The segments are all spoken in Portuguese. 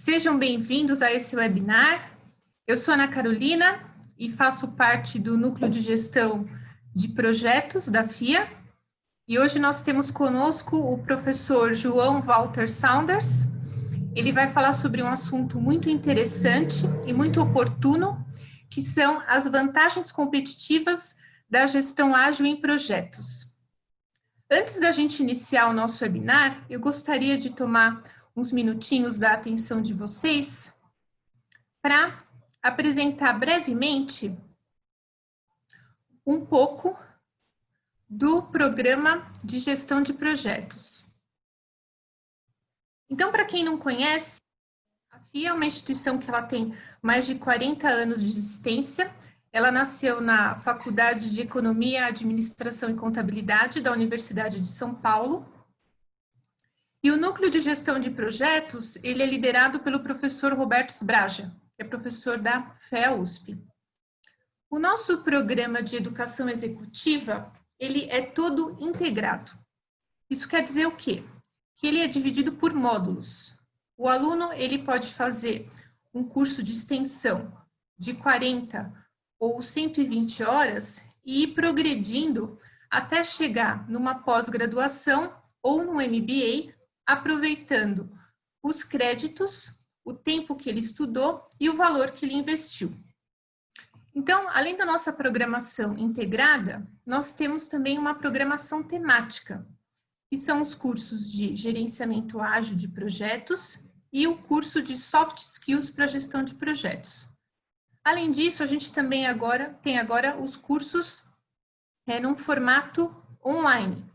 Sejam bem-vindos a esse webinar. Eu sou Ana Carolina e faço parte do Núcleo de Gestão de Projetos da FIA. E hoje nós temos conosco o professor João Walter Saunders. Ele vai falar sobre um assunto muito interessante e muito oportuno, que são as vantagens competitivas da gestão ágil em projetos. Antes da gente iniciar o nosso webinar, eu gostaria de tomar uns minutinhos da atenção de vocês para apresentar brevemente um pouco do programa de gestão de projetos. Então, para quem não conhece, a FIA é uma instituição que ela tem mais de 40 anos de existência. Ela nasceu na Faculdade de Economia, Administração e Contabilidade da Universidade de São Paulo. E o Núcleo de Gestão de Projetos, ele é liderado pelo professor Roberto Sbraja, que é professor da FEA-USP. O nosso programa de educação executiva, ele é todo integrado. Isso quer dizer o quê? Que ele é dividido por módulos. O aluno, ele pode fazer um curso de extensão de 40 ou 120 horas e ir progredindo até chegar numa pós-graduação ou no MBA, aproveitando os créditos, o tempo que ele estudou e o valor que ele investiu. Então, além da nossa programação integrada, nós temos também uma programação temática, que são os cursos de gerenciamento ágil de projetos e o curso de soft skills para gestão de projetos. Além disso, a gente também tem agora os cursos num formato online,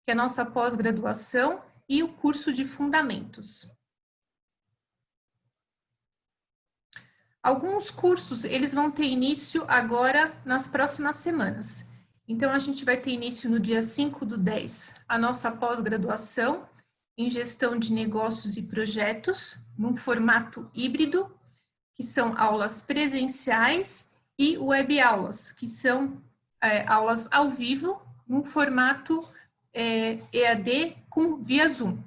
que é a nossa pós-graduação e o curso de fundamentos. Alguns cursos, eles vão ter início agora nas próximas semanas. Então, a gente vai ter início no dia 5/10, a nossa pós-graduação em gestão de negócios e projetos, num formato híbrido, que são aulas presenciais e web aulas, que são aulas ao vivo, num formato EAD via Zoom.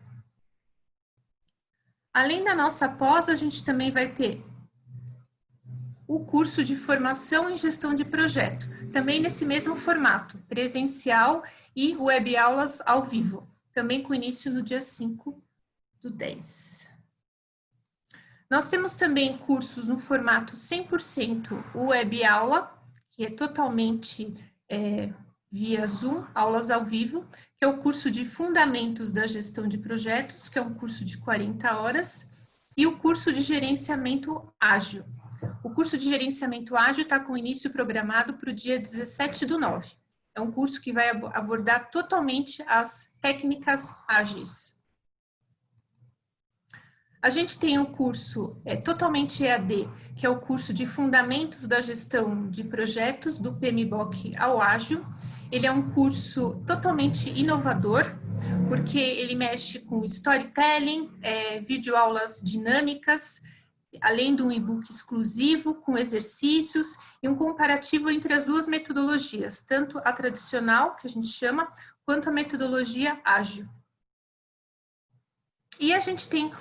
Além da nossa pós, a gente também vai ter o curso de formação em gestão de projeto, também nesse mesmo formato, presencial e web aulas ao vivo, também com início no dia 5/10. Nós temos também cursos no formato 100% web aula, que é totalmente via Zoom, aulas ao vivo, que é o curso de Fundamentos da Gestão de Projetos, que é um curso de 40 horas, e o curso de Gerenciamento Ágil. O curso de Gerenciamento Ágil está com início programado para o dia 17/9. É um curso que vai abordar totalmente as técnicas ágeis. A gente tem um curso totalmente EAD, que é o curso de Fundamentos da Gestão de Projetos, do PMBOK ao Ágil. Ele é um curso totalmente inovador, porque ele mexe com storytelling, videoaulas dinâmicas, além de um e-book exclusivo, com exercícios e um comparativo entre as duas metodologias, tanto a tradicional, que a gente chama, quanto a metodologia ágil. E a gente tem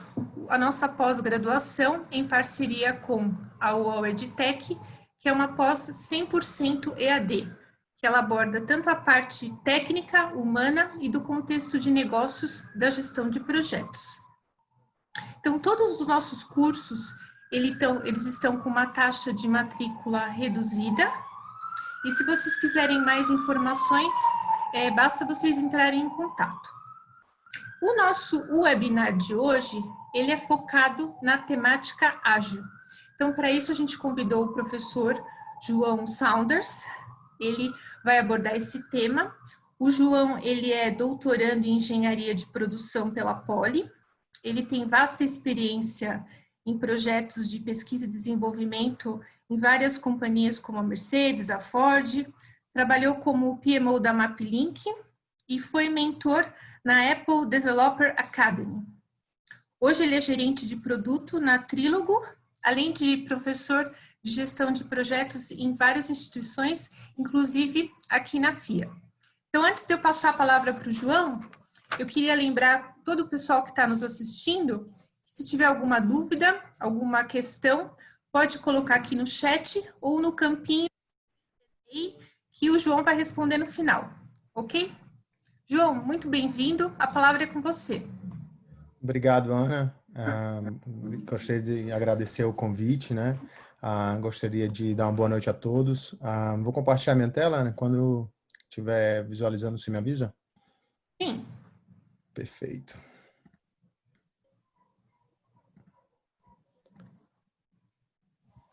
a nossa pós-graduação em parceria com a UOL EdTech, que é uma pós 100% EAD, que ela aborda tanto a parte técnica, humana e do contexto de negócios da gestão de projetos. Então, todos os nossos cursos, eles estão com uma taxa de matrícula reduzida. E se vocês quiserem mais informações, basta vocês entrarem em contato. O nosso webinar de hoje, ele é focado na temática ágil. Então, para isso, a gente convidou o professor João Saunders. Ele vai abordar esse tema. O João, ele é doutorando em engenharia de produção pela Poli. Ele tem vasta experiência em projetos de pesquisa e desenvolvimento em várias companhias como a Mercedes, a Ford. Trabalhou como PMO da MapLink e foi mentor na Apple Developer Academy. Hoje ele é gerente de produto na Trílogo, além de professor de gestão de projetos em várias instituições, inclusive aqui na FIA. Então, antes de eu passar a palavra para o João, eu queria lembrar todo o pessoal que está nos assistindo, Se tiver alguma dúvida, alguma questão, pode colocar aqui no chat ou no campinho que o João vai responder no final, ok? João, muito bem-vindo. A palavra é com você. Obrigado, Ana. Gostaria de agradecer o convite, né? Gostaria de dar uma boa noite a todos. Vou compartilhar minha tela, né? Quando estiver visualizando, você me avisa? Sim. Perfeito.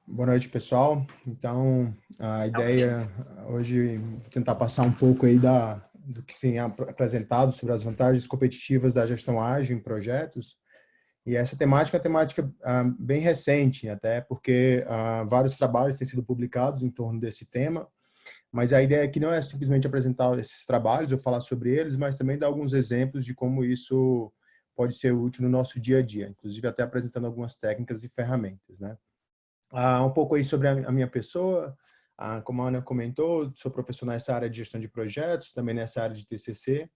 Boa noite, pessoal. Então, a ideia hoje é tentar passar um pouco aí do que se tem apresentado sobre as vantagens competitivas da gestão ágil em projetos. E essa temática é uma temática bem recente, até porque vários trabalhos têm sido publicados em torno desse tema, mas a ideia aqui não é simplesmente apresentar esses trabalhos ou falar sobre eles, mas também dar alguns exemplos de como isso pode ser útil no nosso dia a dia, inclusive até apresentando algumas técnicas e ferramentas, né? Um pouco aí sobre a minha pessoa, como a Ana comentou, sou professor nessa área de gestão de projetos, também nessa área de TCC.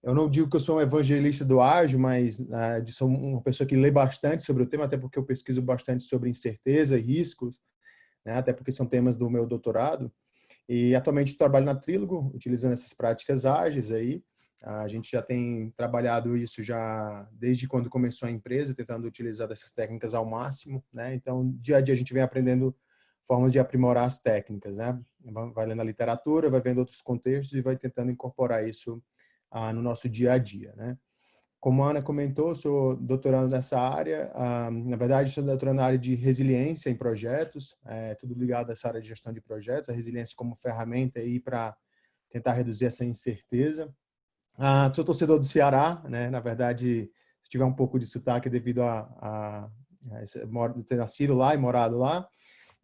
Eu não digo que eu sou um evangelista do ágil, mas sou uma pessoa que lê bastante sobre o tema, até porque eu pesquiso bastante sobre incerteza e riscos, né? Até porque são temas do meu doutorado. E atualmente trabalho na Trílogo, utilizando essas práticas ágeis aí. A gente já tem trabalhado isso já desde quando começou a empresa, tentando utilizar essas técnicas ao máximo, né? Então, dia a dia a gente vem aprendendo formas de aprimorar as técnicas, né? Vai lendo a literatura, vai vendo outros contextos e vai tentando incorporar isso no nosso dia a dia, né? Como a Ana comentou, sou doutorando nessa área. Na verdade, sou doutorando na área de resiliência em projetos, tudo ligado a essa área de gestão de projetos, a resiliência como ferramenta aí para tentar reduzir essa incerteza. Sou torcedor do Ceará, né? Na verdade, se tiver um pouco de sotaque devido a ter nascido lá e morado lá.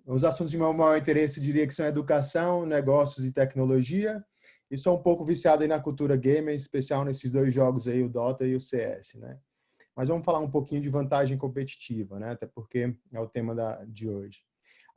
Os assuntos de meu maior interesse, diria que são educação, negócios e tecnologia. E sou um pouco viciado aí na cultura gamer, em especial nesses dois jogos aí, o Dota e o CS, né? Mas vamos falar um pouquinho de vantagem competitiva, né? Até porque é o tema de hoje.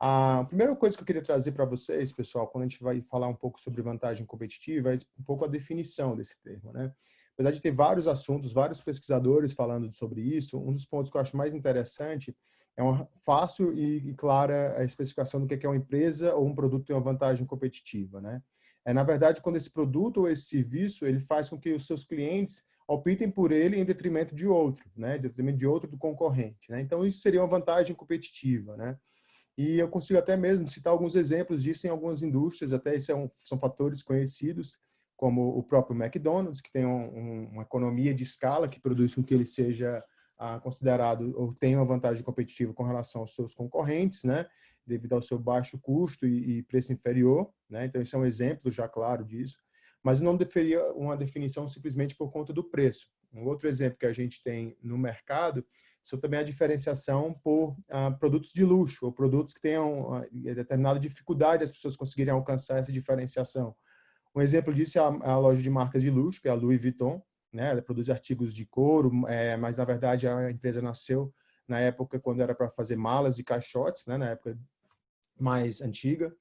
A primeira coisa que eu queria trazer para vocês, pessoal, quando a gente vai falar um pouco sobre vantagem competitiva, é um pouco a definição desse termo, né? Apesar de ter vários assuntos, vários pesquisadores falando sobre isso, um dos pontos que eu acho mais interessante é uma fácil e clara a especificação do que é uma empresa ou um produto tem uma vantagem competitiva, né? Na verdade, quando esse produto ou esse serviço, ele faz com que os seus clientes optem por ele em detrimento de outro, né? Em detrimento de outro do concorrente, né? Então, isso seria uma vantagem competitiva, né? E eu consigo até mesmo citar alguns exemplos disso em algumas indústrias, até isso são fatores conhecidos, como o próprio McDonald's, que tem uma economia de escala que produz com que ele seja considerado ou tenha uma vantagem competitiva com relação aos seus concorrentes, né? Devido ao seu baixo custo e preço inferior, né? Então, isso é um exemplo já claro disso. Mas não deveria uma definição simplesmente por conta do preço. Um outro exemplo que a gente tem no mercado são também a diferenciação por produtos de luxo ou produtos que tenham determinada dificuldade as pessoas conseguirem alcançar essa diferenciação. Um exemplo disso é a loja de marcas de luxo, que é a Louis Vuitton, né? Ela produz artigos de couro, mas na verdade a empresa nasceu na época quando era para fazer malas e caixotes, né? Na época mais antiga.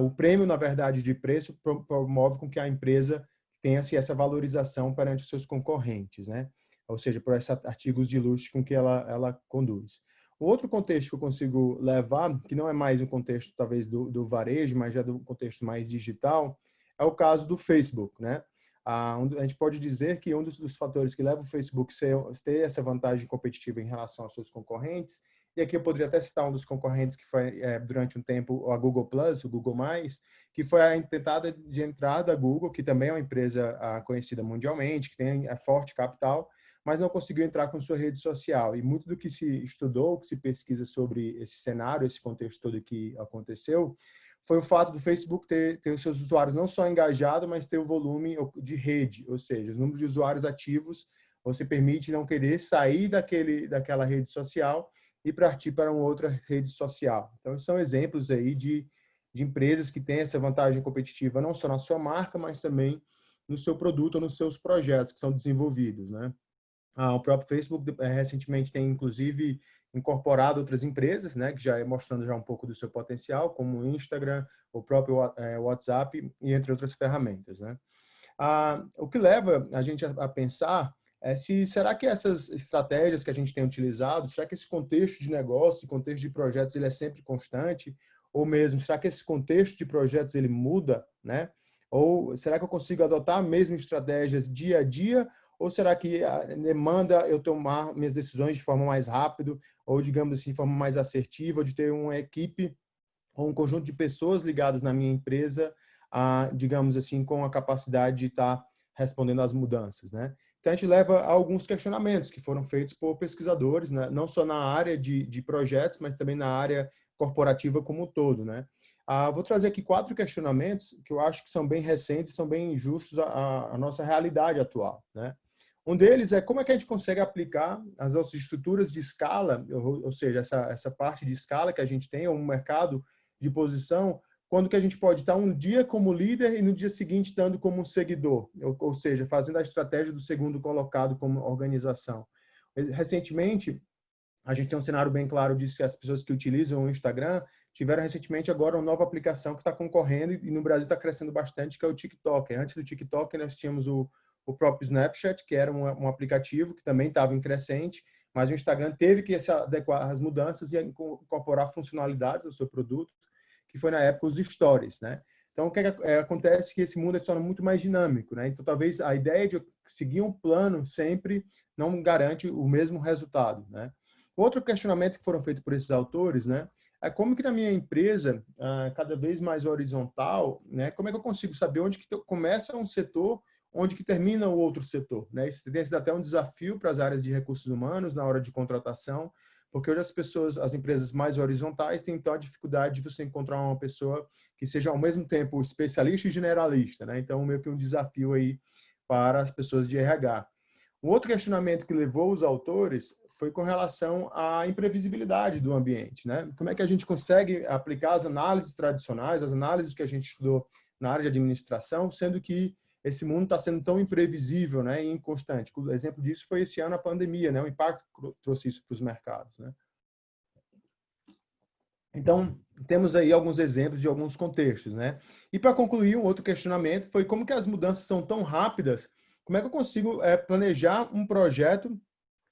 O prêmio, na verdade, de preço promove com que a empresa tenha essa valorização perante os seus concorrentes, né? Ou seja, por esses artigos de luxo com que ela conduz. O outro contexto que eu consigo levar, que não é mais um contexto talvez do varejo, mas já do contexto mais digital, é o caso do Facebook, né? A gente pode dizer que um dos fatores que leva o Facebook a ter essa vantagem competitiva em relação aos seus concorrentes, e aqui eu poderia até citar um dos concorrentes que foi, durante um tempo, a Google Plus, o Google+, que foi a tentada de entrada da Google, que também é uma empresa conhecida mundialmente, que tem forte capital, mas não conseguiu entrar com sua rede social. E muito do que se estudou, que se pesquisa sobre esse cenário, esse contexto todo que aconteceu, foi o fato do Facebook ter os seus usuários não só engajados, mas ter o volume de rede, ou seja, os números de usuários ativos, você permite não querer sair daquela rede social e partir para uma outra rede social. Então, são exemplos aí de empresas que têm essa vantagem competitiva, não só na sua marca, mas também no seu produto ou nos seus projetos que são desenvolvidos, né? O próprio Facebook recentemente tem, inclusive, incorporado outras empresas, né, que já mostrando já um pouco do seu potencial, como o Instagram, o próprio WhatsApp e entre outras ferramentas, né? O que leva a gente a pensar será que essas estratégias que a gente tem utilizado, será que esse contexto de negócio, contexto de projetos, ele é sempre constante? Ou mesmo, será que esse contexto de projetos ele muda, né? Ou será que eu consigo adotar as mesmas estratégias dia a dia? Ou será que demanda eu tomar minhas decisões de forma mais rápido, ou digamos assim, de forma mais assertiva, de ter uma equipe ou um conjunto de pessoas ligadas na minha empresa, digamos assim, com a capacidade de estar respondendo às mudanças, né? Então, a gente leva a alguns questionamentos que foram feitos por pesquisadores, né? Não só na área de projetos, mas também na área corporativa como um todo, né? Vou trazer aqui 4 questionamentos que eu acho que são bem recentes, são bem justos à nossa realidade atual, né? Um deles é como é que a gente consegue aplicar as nossas estruturas de escala, ou seja, essa parte de escala que a gente tem, ou um mercado de posição, quando que a gente pode estar um dia como líder e no dia seguinte estando como um seguidor, ou seja, fazendo a estratégia do segundo colocado como organização. Recentemente, a gente tem um cenário bem claro disso, que as pessoas que utilizam o Instagram tiveram recentemente agora uma nova aplicação que está concorrendo e no Brasil está crescendo bastante, que é o TikTok. Antes do TikTok, nós tínhamos o próprio Snapchat, que era um aplicativo que também estava em crescente, mas o Instagram teve que se adequar às mudanças e incorporar funcionalidades ao seu produto, que foi na época os stories, né? Então, o que acontece é que esse mundo se torna muito mais dinâmico, né? Então, talvez a ideia de seguir um plano sempre não garante o mesmo resultado, né? Outro questionamento que foram feitos por esses autores, né, é como que na minha empresa, cada vez mais horizontal, né, como é que eu consigo saber onde que começa um setor, onde que termina o outro setor, né? Isso tem sido até um desafio para as áreas de recursos humanos na hora de contratação, porque hoje as empresas mais horizontais têm então a dificuldade de você encontrar uma pessoa que seja ao mesmo tempo especialista e generalista, né? Então, meio que um desafio aí para as pessoas de RH. Um outro questionamento que levou os autores foi com relação à imprevisibilidade do ambiente, né? Como é que a gente consegue aplicar as análises tradicionais, as análises que a gente estudou na área de administração, sendo que esse mundo está sendo tão imprevisível, né, e inconstante. O exemplo disso foi esse ano a pandemia, né? O impacto que trouxe isso para os mercados, né? Então, temos aí alguns exemplos de alguns contextos, né? E para concluir, um outro questionamento foi como que as mudanças são tão rápidas, como é que eu consigo planejar um projeto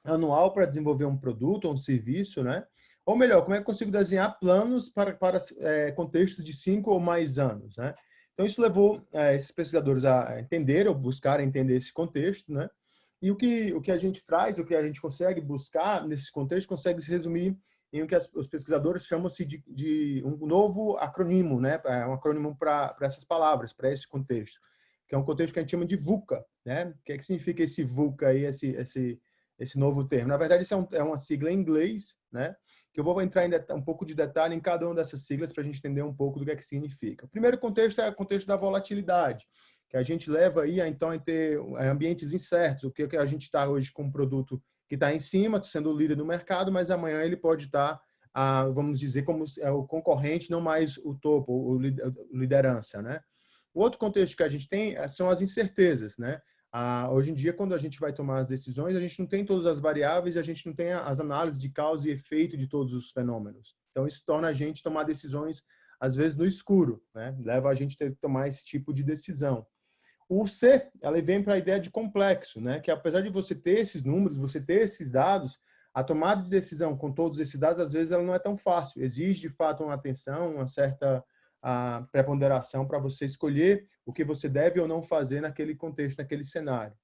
anual para desenvolver um produto ou um serviço, né? Ou melhor, como é que eu consigo desenhar planos para contextos de 5 ou mais anos, né? Então, isso levou esses pesquisadores a entender ou buscar entender esse contexto, né? E o que a gente traz, o que a gente consegue buscar nesse contexto, consegue se resumir em o que os pesquisadores chamam-se de um novo acrônimo, né? Um acrônimo para essas palavras, para esse contexto, que é um contexto que a gente chama de VUCA, né? O que é que significa esse VUCA aí, esse novo termo? Na verdade, isso é uma sigla em inglês, né? Que eu vou entrar em um pouco de detalhe em cada uma dessas siglas para a gente entender um pouco do que é que significa. O primeiro contexto é o contexto da volatilidade, que a gente leva aí a ter ambientes incertos. O que a gente está hoje com um produto que está em cima, sendo o líder no mercado, mas amanhã ele pode estar, vamos dizer, como o concorrente, não mais o topo, o liderança, né? O outro contexto que a gente tem são as incertezas, né? Hoje em dia, quando a gente vai tomar as decisões, a gente não tem todas as variáveis, a gente não tem as análises de causa e efeito de todos os fenômenos. Então, isso torna a gente tomar decisões, às vezes, no escuro, né? Leva a gente a ter que tomar esse tipo de decisão. O C, ela vem para a ideia de complexo, né? Que apesar de você ter esses números, você ter esses dados, a tomada de decisão com todos esses dados, às vezes, ela não é tão fácil. Exige, de fato, uma atenção, uma certa preponderação para você escolher o que você deve ou não fazer naquele contexto, naquele cenário.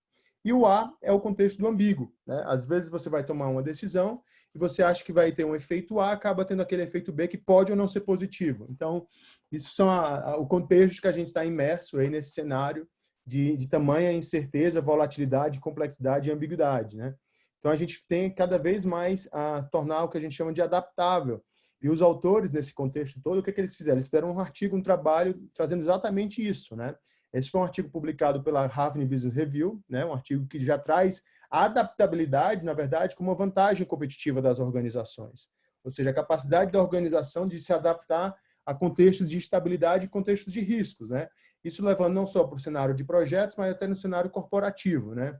E o A é o contexto do ambíguo, né? Às vezes você vai tomar uma decisão e você acha que vai ter um efeito A, acaba tendo aquele efeito B que pode ou não ser positivo. Então, isso são o contexto que a gente está imerso aí nesse cenário de tamanha incerteza, volatilidade, complexidade e ambiguidade, né? Então, a gente tem cada vez mais a tornar o que a gente chama de adaptável. E os autores, nesse contexto todo, o que eles fizeram? Eles fizeram um artigo, um trabalho, trazendo exatamente isso, né? Esse foi um artigo publicado pela Harvard Business Review, né? Um artigo que já traz a adaptabilidade, na verdade, como uma vantagem competitiva das organizações. Ou seja, a capacidade da organização de se adaptar a contextos de estabilidade e contextos de riscos, né? Isso levando não só para o cenário de projetos, mas até no cenário corporativo, né?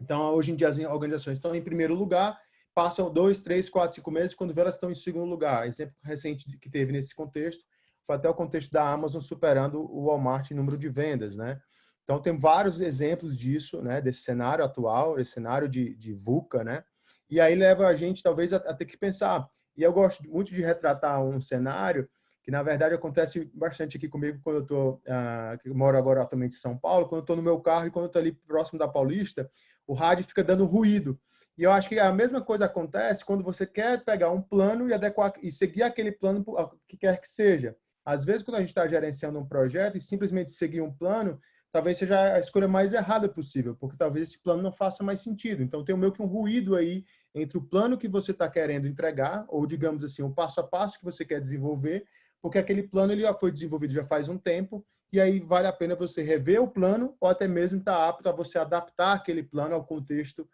Então, hoje em dia, as organizações estão em primeiro lugar, passam 2, 3, 4, 5 meses, quando elas estão em segundo lugar. Exemplo recente que teve nesse contexto foi até o contexto da Amazon superando o Walmart em número de vendas, né? Então, tem vários exemplos disso, né, desse cenário atual, esse cenário de VUCA, né? E aí leva a gente, talvez, a ter que pensar. E eu gosto muito de retratar um cenário que, na verdade, acontece bastante aqui comigo quando eu estou, que eu moro agora atualmente em São Paulo, quando eu estou no meu carro e quando eu estou ali próximo da Paulista, o rádio fica dando ruído. E eu acho que a mesma coisa acontece quando você quer pegar um plano e adequar e seguir aquele plano, o que quer que seja. Às vezes, quando a gente está gerenciando um projeto e simplesmente seguir um plano, talvez seja a escolha mais errada possível, porque talvez esse plano não faça mais sentido. Então, tem meio que um ruído aí entre o plano que você está querendo entregar, ou, digamos assim, o passo a passo que você quer desenvolver, porque aquele plano ele já foi desenvolvido já faz um tempo, e aí vale a pena você rever o plano, ou até mesmo estar apto a você adaptar aquele plano ao contexto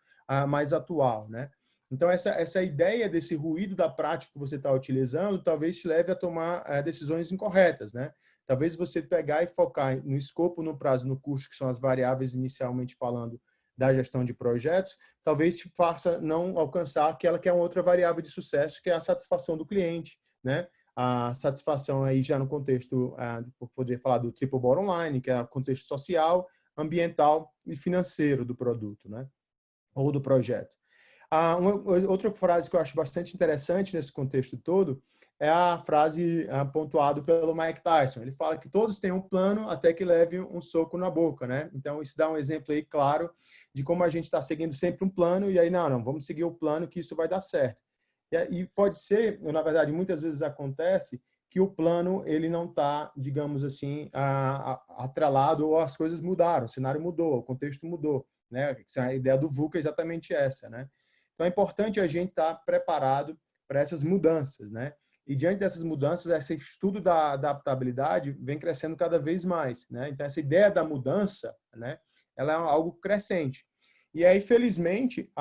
mais atual, né? Então, essa ideia desse ruído da prática que você está utilizando, talvez te leve a tomar decisões incorretas, né? Talvez você pegar e focar no escopo, no prazo, no custo, que são as variáveis inicialmente falando da gestão de projetos, talvez te faça não alcançar aquela que é uma outra variável de sucesso, que é a satisfação do cliente, né? A satisfação aí já no contexto, poderia falar do triple bottom line, que é o contexto social, ambiental e financeiro do produto, né? Ou do projeto. Outra frase que eu acho bastante interessante nesse contexto todo é a frase pontuada pelo Mike Tyson. Ele fala que todos têm um plano até que leve um soco na boca, né? Então, isso dá um exemplo aí claro de como a gente está seguindo sempre um plano e aí, não, vamos seguir o plano que isso vai dar certo. E pode ser, na verdade, muitas vezes acontece que o plano ele não está, digamos assim, atrelado ou as coisas mudaram, o cenário mudou, o contexto mudou, né? A ideia do VUCA é exatamente essa, né? Então, é importante a gente estar preparado para essas mudanças, né? E diante dessas mudanças, esse estudo da adaptabilidade vem crescendo cada vez mais, né? Então, essa ideia da mudança, né? Ela é algo crescente. E aí, felizmente,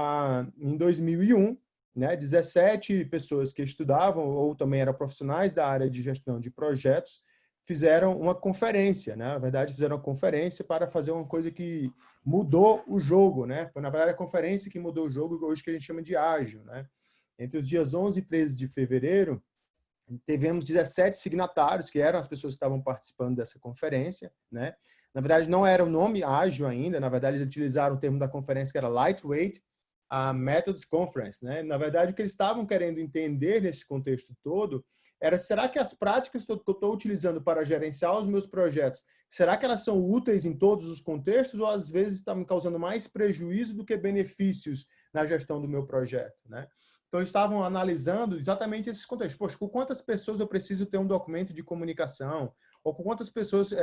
em 2001, né, 17 pessoas que estudavam ou também eram profissionais da área de gestão de projetos fizeram uma conferência, né? Na verdade, fizeram uma conferência para fazer uma coisa que mudou o jogo, né? Foi, na verdade, a conferência que mudou o jogo, hoje que a gente chama de ágil, né? Entre os dias 11 e 13 de fevereiro, tivemos 17 signatários, que eram as pessoas que estavam participando dessa conferência, né? Na verdade, não era o nome ágil ainda, na verdade, eles utilizaram o termo da conferência que era Lightweight Methods Conference, né? Na verdade, o que eles estavam querendo entender nesse contexto todo era, será que as práticas que eu estou utilizando para gerenciar os meus projetos, será que elas são úteis em todos os contextos ou às vezes estão me causando mais prejuízo do que benefícios na gestão do meu projeto, né? Então, eles estavam analisando exatamente esses contextos. Poxa, com quantas pessoas eu preciso ter um documento de comunicação? Ou com quantas pessoas, se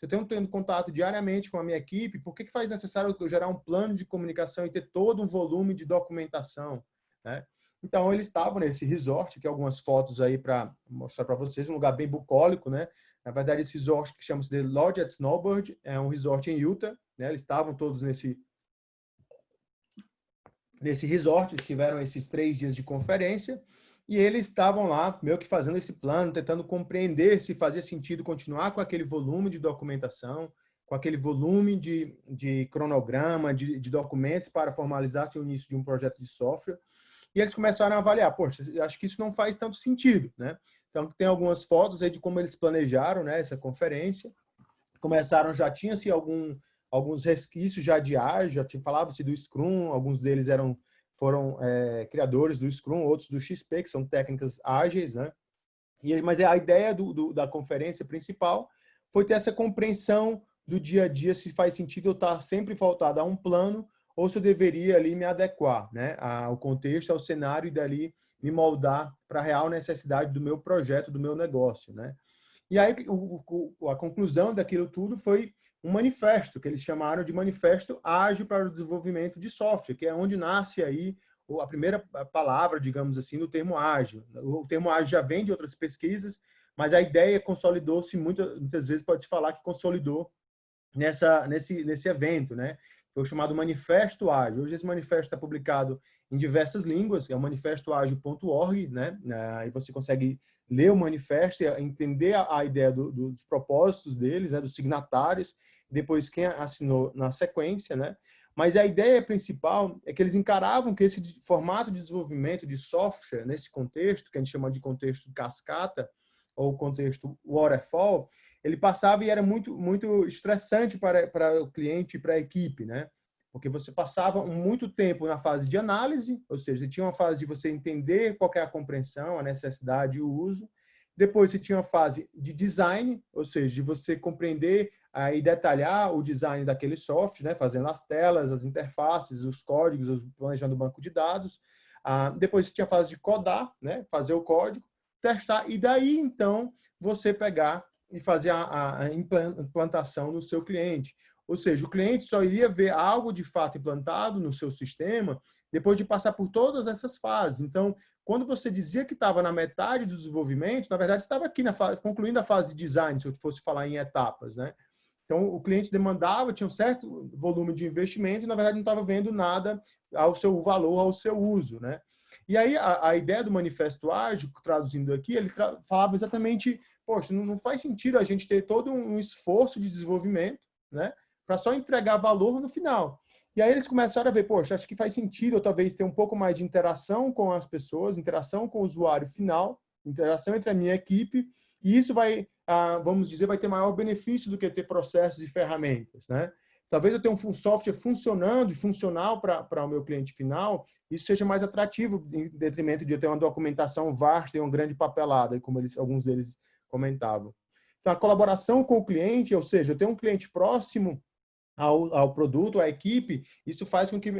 eu tenho tendo contato diariamente com a minha equipe, por que faz necessário eu gerar um plano de comunicação e ter todo um volume de documentação, né? Então, eles estavam nesse resort, que é algumas fotos aí para mostrar para vocês, um lugar bem bucólico, né? Na verdade, esse resort que chama-se The Lodge at Snowbird, é um resort em Utah, né? Eles estavam todos nesse resort, tiveram esses 3 dias de conferência e eles estavam lá meio que fazendo esse plano, tentando compreender se fazia sentido continuar com aquele volume de documentação, com aquele volume de cronograma, de documentos para formalizar-se o início de um projeto de software. E eles começaram a avaliar, poxa, acho que isso não faz tanto sentido, né? Então, tem algumas fotos aí de como eles planejaram, né, essa conferência. Começaram, já tinha-se alguns resquícios já de ágil, já falava-se do Scrum, alguns deles foram criadores do Scrum, outros do XP, que são técnicas ágeis, né? Mas a ideia da conferência principal foi ter essa compreensão do dia a dia, se faz sentido eu estar sempre voltado a um plano ou se eu deveria ali me adequar, né, ao contexto, ao cenário e dali me moldar para a real necessidade do meu projeto, do meu negócio, né? E aí a conclusão daquilo tudo foi um manifesto, que eles chamaram de Manifesto Ágil para o Desenvolvimento de Software, que é onde nasce aí a primeira palavra, digamos assim, do termo ágil. O termo ágil já vem de outras pesquisas, mas a ideia consolidou-se, muitas vezes pode-se falar que consolidou nesse evento, né? Foi chamado Manifesto Ágil. Hoje esse manifesto está publicado em diversas línguas, é o manifestoagil.org, né? E você consegue ler o manifesto e entender a ideia dos propósitos deles, né? Dos signatários, depois quem assinou na sequência, né? Mas a ideia principal é que eles encaravam que esse formato de desenvolvimento de software, nesse contexto, que a gente chama de contexto cascata, ou contexto waterfall, ele passava e era muito estressante para o cliente e para a equipe, né? Porque você passava muito tempo na fase de análise, ou seja, tinha uma fase de você entender qual é a compreensão, a necessidade e o uso. Depois você tinha uma fase de design, ou seja, de você compreender e detalhar o design daquele software, né? Fazendo as telas, as interfaces, os códigos, planejando o banco de dados. Depois você tinha a fase de codar, né? Fazer o código, testar, e daí, então, você pegar e fazer a implantação no seu cliente. Ou seja, o cliente só iria ver algo de fato implantado no seu sistema depois de passar por todas essas fases. Então, quando você dizia que estava na metade do desenvolvimento, na verdade, estava aqui concluindo a fase de design, se eu fosse falar em etapas, né? Então, o cliente demandava, tinha um certo volume de investimento e, na verdade, não estava vendo nada ao seu valor, ao seu uso, né? E aí, a ideia do Manifesto Ágil, traduzindo aqui, ele falava exatamente, poxa, não faz sentido a gente ter todo um esforço de desenvolvimento, né, para só entregar valor no final. E aí eles começaram a ver, poxa, acho que faz sentido eu talvez ter um pouco mais de interação com as pessoas, interação com o usuário final, interação entre a minha equipe, e isso vai, vamos dizer, vai ter maior benefício do que ter processos e ferramentas, né? Talvez eu tenha um software funcionando e funcional para o meu cliente final, isso seja mais atrativo em detrimento de eu ter uma documentação vasta e uma grande papelada, como alguns deles comentavam. Então, a colaboração com o cliente, ou seja, eu tenho um cliente próximo ao produto, à equipe, isso faz com que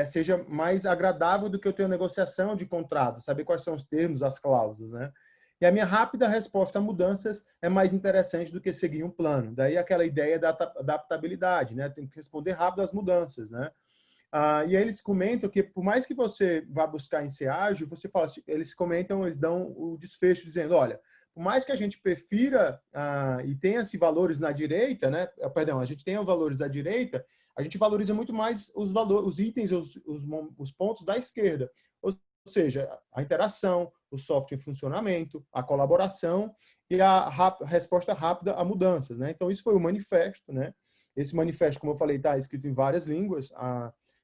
seja mais agradável do que eu ter uma negociação de contrato, saber quais são os termos, as cláusulas, né? E a minha rápida resposta a mudanças é mais interessante do que seguir um plano. Daí aquela ideia da adaptabilidade, né? Tem que responder rápido às mudanças, né? E aí eles comentam que, por mais que você vá buscar em ser ágil, você fala, eles comentam, eles dão o desfecho dizendo, olha, por mais que a gente prefira e tenha esses valores na direita, né? Perdão, a gente tenha os valores da direita, a gente valoriza muito mais os itens, os pontos da esquerda. Ou seja, a interação, o software em funcionamento, a colaboração e a resposta rápida a mudanças, né? Então, isso foi o manifesto, né? Esse manifesto, como eu falei, está escrito em várias línguas.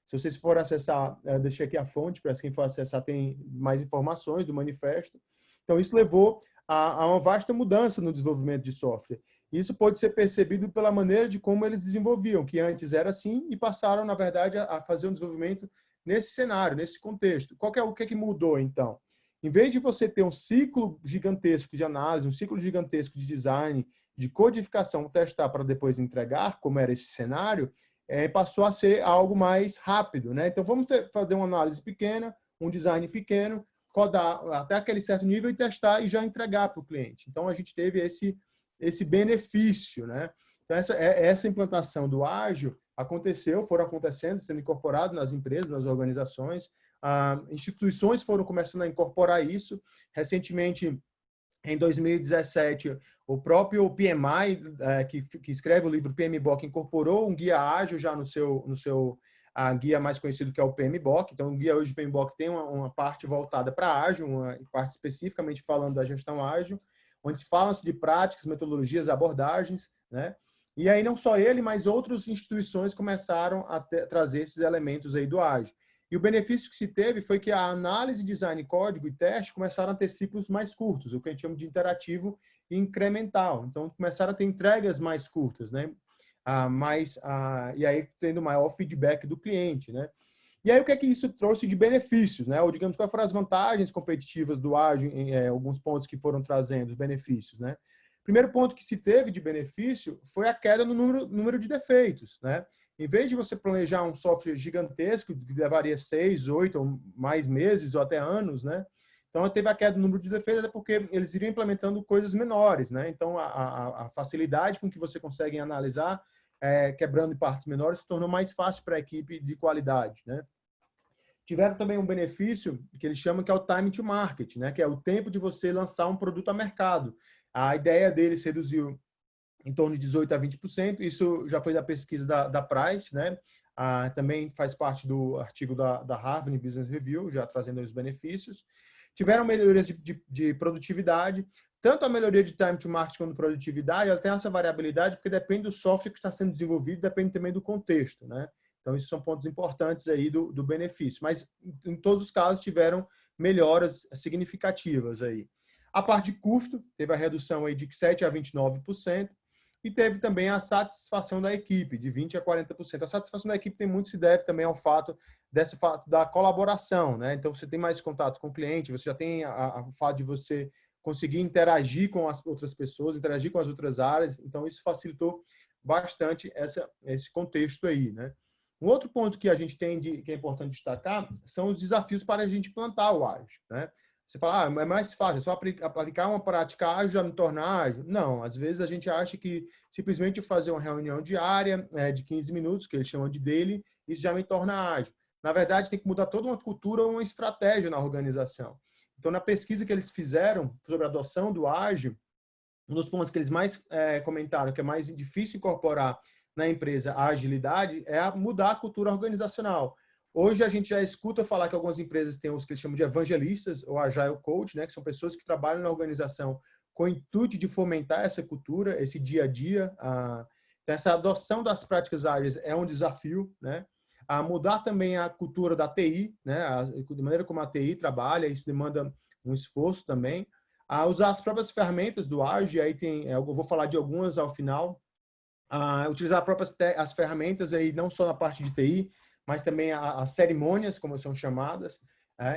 Se vocês forem acessar, deixei aqui a fonte, para quem for acessar tem mais informações do manifesto. Então, isso levou a uma vasta mudança no desenvolvimento de software. Isso pode ser percebido pela maneira de como eles desenvolviam, que antes era assim, e passaram, na verdade, a fazer um desenvolvimento nesse cenário, nesse contexto. O que mudou, então? Em vez de você ter um ciclo gigantesco de análise, um ciclo gigantesco de design, de codificação, testar para depois entregar, como era esse cenário, passou a ser algo mais rápido, né? Então, vamos fazer uma análise pequena, um design pequeno, codar até aquele certo nível e testar e já entregar para o cliente. Então, a gente teve esse benefício, né? Então, essa implantação do ágil foram acontecendo, sendo incorporado nas empresas, nas organizações, instituições foram começando a incorporar isso. Recentemente, em 2017, o próprio PMI, que escreve o livro PMBOK, incorporou um guia ágil já no seu guia mais conhecido, que é o PMBOK. Então, o guia hoje do PMBOK tem uma parte voltada para ágil, uma parte especificamente falando da gestão ágil, onde fala-se de práticas, metodologias, abordagens, né? E aí não só ele, mas outras instituições começaram a trazer esses elementos aí do ágil. E o benefício que se teve foi que a análise, design, código e teste começaram a ter ciclos mais curtos, o que a gente chama de interativo e incremental. Então, começaram a ter entregas mais curtas, né? E aí tendo maior feedback do cliente, né? E aí, o que é que isso trouxe de benefícios, né? Ou, digamos, quais foram as vantagens competitivas do ágil em alguns pontos que foram trazendo os benefícios, né? Primeiro ponto que se teve de benefício foi a queda no número de defeitos, né? Em vez de você planejar um software gigantesco, que levaria 6, 8 ou mais meses ou até anos, né? Então, teve a queda no número de defeitos, até porque eles iriam implementando coisas menores, né? Então, a facilidade com que você consegue analisar, quebrando em partes menores, se tornou mais fácil para a equipe de qualidade, né? Tiveram também um benefício que eles chamam que é o time to market, né? Que é o tempo de você lançar um produto a mercado. A ideia deles reduziu em torno de 18% a 20%. Isso já foi da pesquisa da Price, né? Também faz parte do artigo da Harvard Business Review, já trazendo os benefícios. Tiveram melhorias de produtividade, tanto a melhoria de time to market quanto produtividade, ela tem essa variabilidade porque depende do software que está sendo desenvolvido, depende também do contexto, né? Então, esses são pontos importantes aí do benefício. Mas, em todos os casos, tiveram melhoras significativas aí. A parte de custo, teve a redução aí de 7% a 29%. E teve também a satisfação da equipe, de 20% a 40%. A satisfação da equipe tem muito se deve também ao fato da colaboração, né? Então, você tem mais contato com o cliente, você já tem o fato de você conseguir interagir com as outras pessoas, interagir com as outras áreas. Então, isso facilitou bastante esse contexto aí, né? Um outro ponto que a gente tem que é importante destacar são os desafios para a gente implantar o ágil, né? Você fala, é mais fácil, é só aplicar uma prática ágil já me torna ágil? Não, às vezes a gente acha que simplesmente fazer uma reunião diária de 15 minutos, que eles chamam de daily, isso já me torna ágil. Na verdade, tem que mudar toda uma cultura ou uma estratégia na organização. Então, na pesquisa que eles fizeram sobre a adoção do ágil, um dos pontos que eles mais comentaram que é mais difícil incorporar na empresa a agilidade é mudar a cultura organizacional. Hoje a gente já escuta falar que algumas empresas têm os que eles chamam de evangelistas ou agile coach, né, que são pessoas que trabalham na organização com o intuito de fomentar essa cultura, esse dia a dia. Então, essa adoção das práticas ágeis é um desafio, né? A mudar também a cultura da TI, né? De maneira como a TI trabalha, isso demanda um esforço também. A usar as próprias ferramentas do ágil, aí eu vou falar de algumas ao final. Utilizar as ferramentas aí não só na parte de TI, mas também as cerimônias, como são chamadas.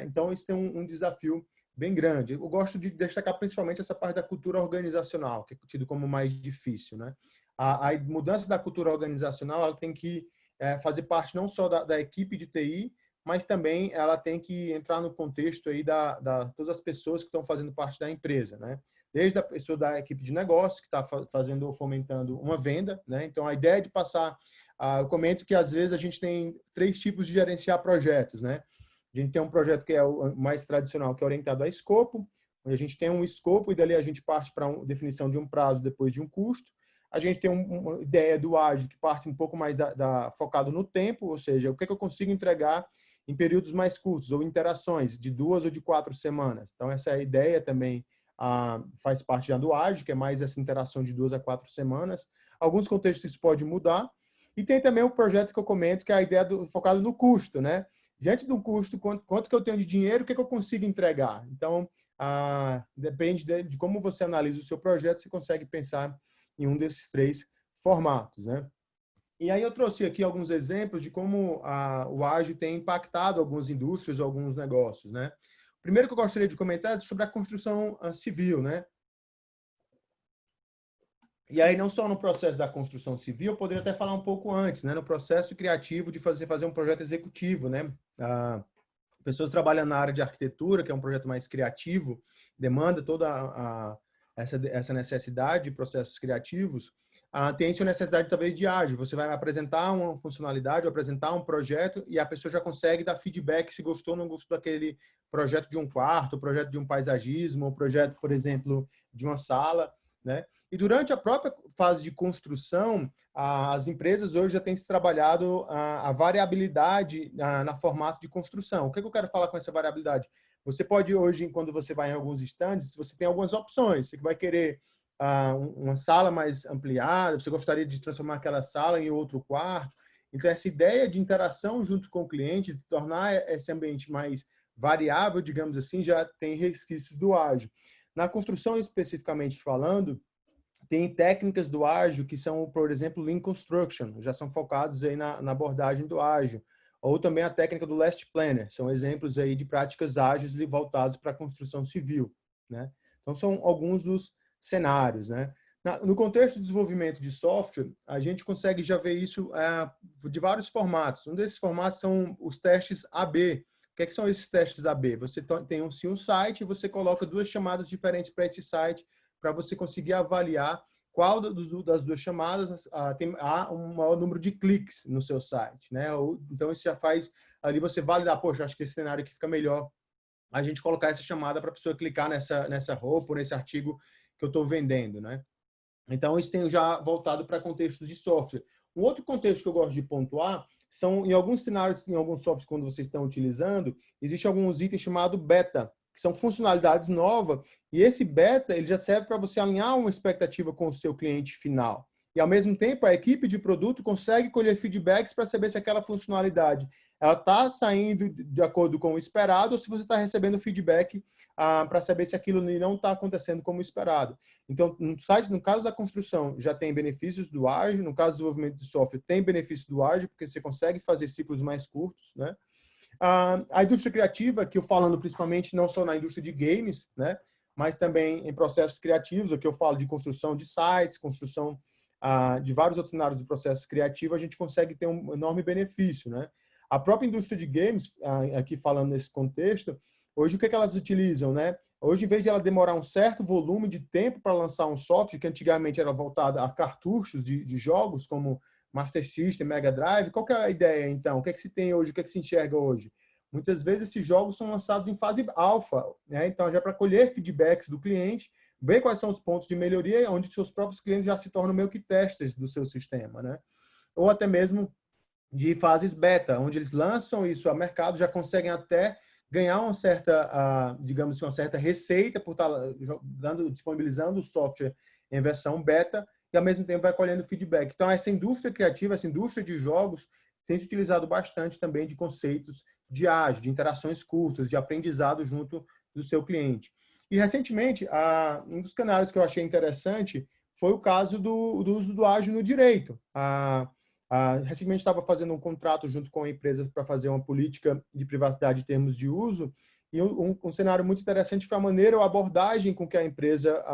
Então, isso tem um desafio bem grande. Eu gosto de destacar principalmente essa parte da cultura organizacional, que é tido como mais difícil, né? A mudança da cultura organizacional, ela tem que fazer parte não só da equipe de TI, mas também ela tem que entrar no contexto aí todas as pessoas que estão fazendo parte da empresa, né? Desde a pessoa da equipe de negócio, que está fazendo ou fomentando uma venda, né? Então, a ideia de passar... eu comento que, às vezes, a gente tem 3 tipos de gerenciar projetos, né? A gente tem um projeto que é o mais tradicional, que é orientado a escopo, onde a gente tem um escopo e dali a gente parte para a definição de um prazo depois de um custo. A gente tem uma ideia do ágil que parte um pouco mais focado no tempo, ou seja, o que eu consigo entregar em períodos mais curtos, ou interações de 2 ou de 4 semanas. Então, essa é a ideia também faz parte já do ágil, que é mais essa interação de 2 a 4 semanas. Alguns contextos isso pode mudar. E tem também o projeto que eu comento, que é a ideia focada no custo, né? Diante do custo, quanto que eu tenho de dinheiro, o que eu consigo entregar? Então, depende de como você analisa o seu projeto, você consegue pensar em um desses 3 formatos, né? E aí eu trouxe aqui alguns exemplos de como o ágil tem impactado algumas indústrias, alguns negócios, né? O primeiro que eu gostaria de comentar é sobre a construção civil, né? E aí, não só no processo da construção civil, eu poderia até falar um pouco antes, né? No processo criativo de fazer um projeto executivo, né? Pessoas trabalham na área de arquitetura, que é um projeto mais criativo, demanda toda essa necessidade de processos criativos. Tem essa necessidade, talvez, de ágil. Você vai apresentar uma funcionalidade, apresentar um projeto, e a pessoa já consegue dar feedback se gostou ou não gostou daquele projeto de um quarto, projeto de um paisagismo, ou projeto, por exemplo, de uma sala, né? E durante a própria fase de construção, as empresas hoje já têm se trabalhado a variabilidade na formato de construção. O que eu quero falar com essa variabilidade? Você pode hoje, quando você vai em alguns stands, você tem algumas opções. Você vai querer uma sala mais ampliada, você gostaria de transformar aquela sala em outro quarto. Então, essa ideia de interação junto com o cliente, de tornar esse ambiente mais variável, digamos assim, já tem resquícios do ágil. Na construção, especificamente falando, tem técnicas do ágil que são, por exemplo, Lean Construction, já são focados aí na abordagem do ágil. Ou também a técnica do Last Planner, são exemplos aí de práticas ágeis voltados para a construção civil, né? Então, são alguns dos cenários, né? No contexto do desenvolvimento de software, a gente consegue já ver isso de vários formatos. Um desses formatos são os testes AB. O que são esses testes AB? Você tem um site e você coloca 2 chamadas diferentes para esse site para você conseguir avaliar qual das 2 chamadas há um maior número de cliques no seu site, né? Então, isso já faz ali você validar, poxa, acho que esse cenário aqui fica melhor a gente colocar essa chamada para a pessoa clicar nessa roupa ou nesse artigo que eu estou vendendo, né? Então, isso tem já voltado para contextos de software. Um outro contexto que eu gosto de pontuar são, em alguns cenários, em alguns softwares, quando vocês estão utilizando, existem alguns itens chamados beta, que são funcionalidades novas, e esse beta ele já serve para você alinhar uma expectativa com o seu cliente final. E, ao mesmo tempo, a equipe de produto consegue colher feedbacks para saber se aquela funcionalidade ela está saindo de acordo com o esperado ou se você está recebendo feedback para saber se aquilo não está acontecendo como esperado. Então, no caso da construção, já tem benefícios do ágil, no caso do desenvolvimento de software, tem benefícios do ágil, porque você consegue fazer ciclos mais curtos, né? A indústria criativa, que eu falando principalmente não só na indústria de games, né, mas também em processos criativos, aqui eu falo de construção de sites, construção de vários outros cenários de processos criativos, a gente consegue ter um enorme benefício, né? A própria indústria de games, aqui falando nesse contexto, hoje o que elas utilizam, né? Hoje, em vez de ela demorar um certo volume de tempo para lançar um software, que antigamente era voltado a cartuchos de jogos, como Master System, Mega Drive, qual que é a ideia, então? O que é que se tem hoje? O que é que se enxerga hoje? Muitas vezes esses jogos são lançados em fase alfa, né? Então, já para colher feedbacks do cliente, ver quais são os pontos de melhoria, onde seus próprios clientes já se tornam meio que testers do seu sistema, né? Ou até mesmo de fases beta, onde eles lançam isso ao mercado, já conseguem até ganhar uma certa, digamos assim, uma certa receita por estar disponibilizando o software em versão beta e, ao mesmo tempo, vai colhendo feedback. Então, essa indústria criativa, essa indústria de jogos, tem se utilizado bastante também de conceitos de ágil, de interações curtas, de aprendizado junto do seu cliente. E, recentemente, um dos cenários que eu achei interessante foi o caso do uso do ágil no direito. Recentemente estava fazendo um contrato junto com a empresa para fazer uma política de privacidade em termos de uso, e um cenário muito interessante foi a maneira ou a abordagem com que a empresa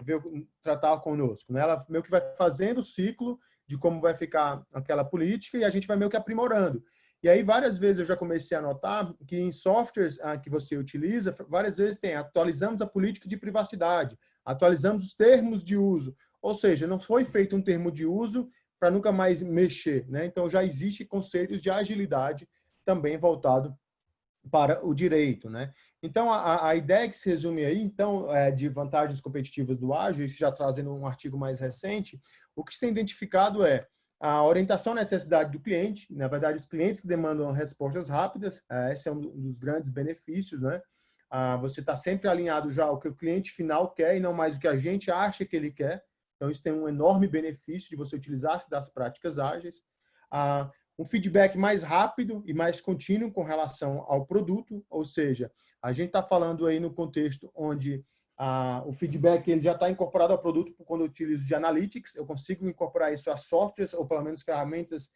veio tratar conosco, né? Ela meio que vai fazendo o ciclo de como vai ficar aquela política e a gente vai meio que aprimorando. E aí, várias vezes eu já comecei a notar que em softwares que você utiliza, várias vezes tem atualizamos a política de privacidade, atualizamos os termos de uso, ou seja, não foi feito um termo de uso para nunca mais mexer, né? Então, já existe conceitos de agilidade também voltado para o direito, né? Então, a ideia que se resume aí, então, de vantagens competitivas do ágil, isso já trazendo um artigo mais recente, o que se tem identificado é a orientação à necessidade do cliente, na verdade, os clientes que demandam respostas rápidas, esse é um dos grandes benefícios, né? Você está sempre alinhado já ao que o cliente final quer e não mais o que a gente acha que ele quer. Então, isso tem um enorme benefício de você utilizar-se das práticas ágeis. Um feedback mais rápido e mais contínuo com relação ao produto, ou seja, a gente está falando aí no contexto onde o feedback ele já está incorporado ao produto quando eu utilizo de analytics, eu consigo incorporar isso a softwares ou pelo menos ferramentas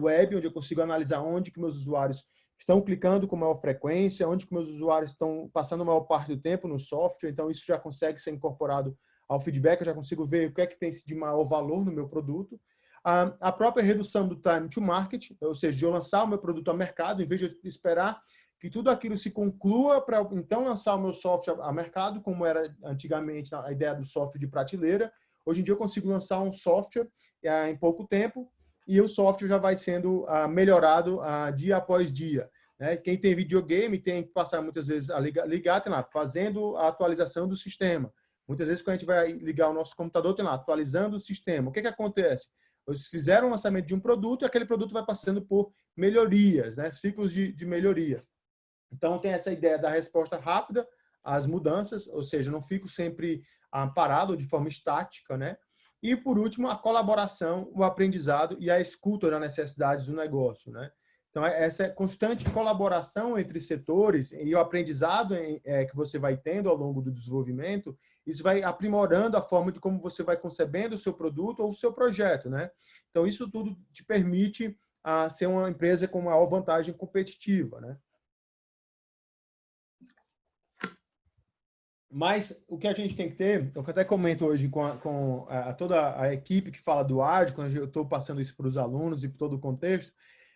web, onde eu consigo analisar onde que meus usuários estão clicando com maior frequência, onde que meus usuários estão passando a maior parte do tempo no software, então isso já consegue ser incorporado ao feedback, eu já consigo ver o que é que tem de maior valor no meu produto. A própria redução do time to market, ou seja, de eu lançar o meu produto ao mercado, em vez de esperar que tudo aquilo se conclua para então lançar o meu software ao mercado, como era antigamente a ideia do software de prateleira. Hoje em dia eu consigo lançar um software em pouco tempo e o software já vai sendo melhorado dia após dia. Né? Quem tem videogame tem que passar muitas vezes a ligar, tem lá, fazendo a atualização do sistema. Muitas vezes, quando a gente vai ligar o nosso computador, tem lá, atualizando o sistema. O que acontece? Eles fizeram o lançamento de um produto e aquele produto vai passando por melhorias, né? Ciclos de melhoria. Então, tem essa ideia da resposta rápida às mudanças, ou seja, não fico sempre parado de forma estática, né? E, por último, a colaboração, o aprendizado e a escuta das necessidades do negócio, né? Então, essa constante colaboração entre setores e o aprendizado que você vai tendo ao longo do desenvolvimento, isso vai aprimorando a forma de como você vai concebendo o seu produto ou o seu projeto, né? Então, isso tudo te permite ser uma empresa com maior vantagem competitiva, né? Mas o que a gente tem que ter, eu até comento hoje com toda a equipe que fala do ágil, quando eu estou passando isso para os alunos e para todo o contexto,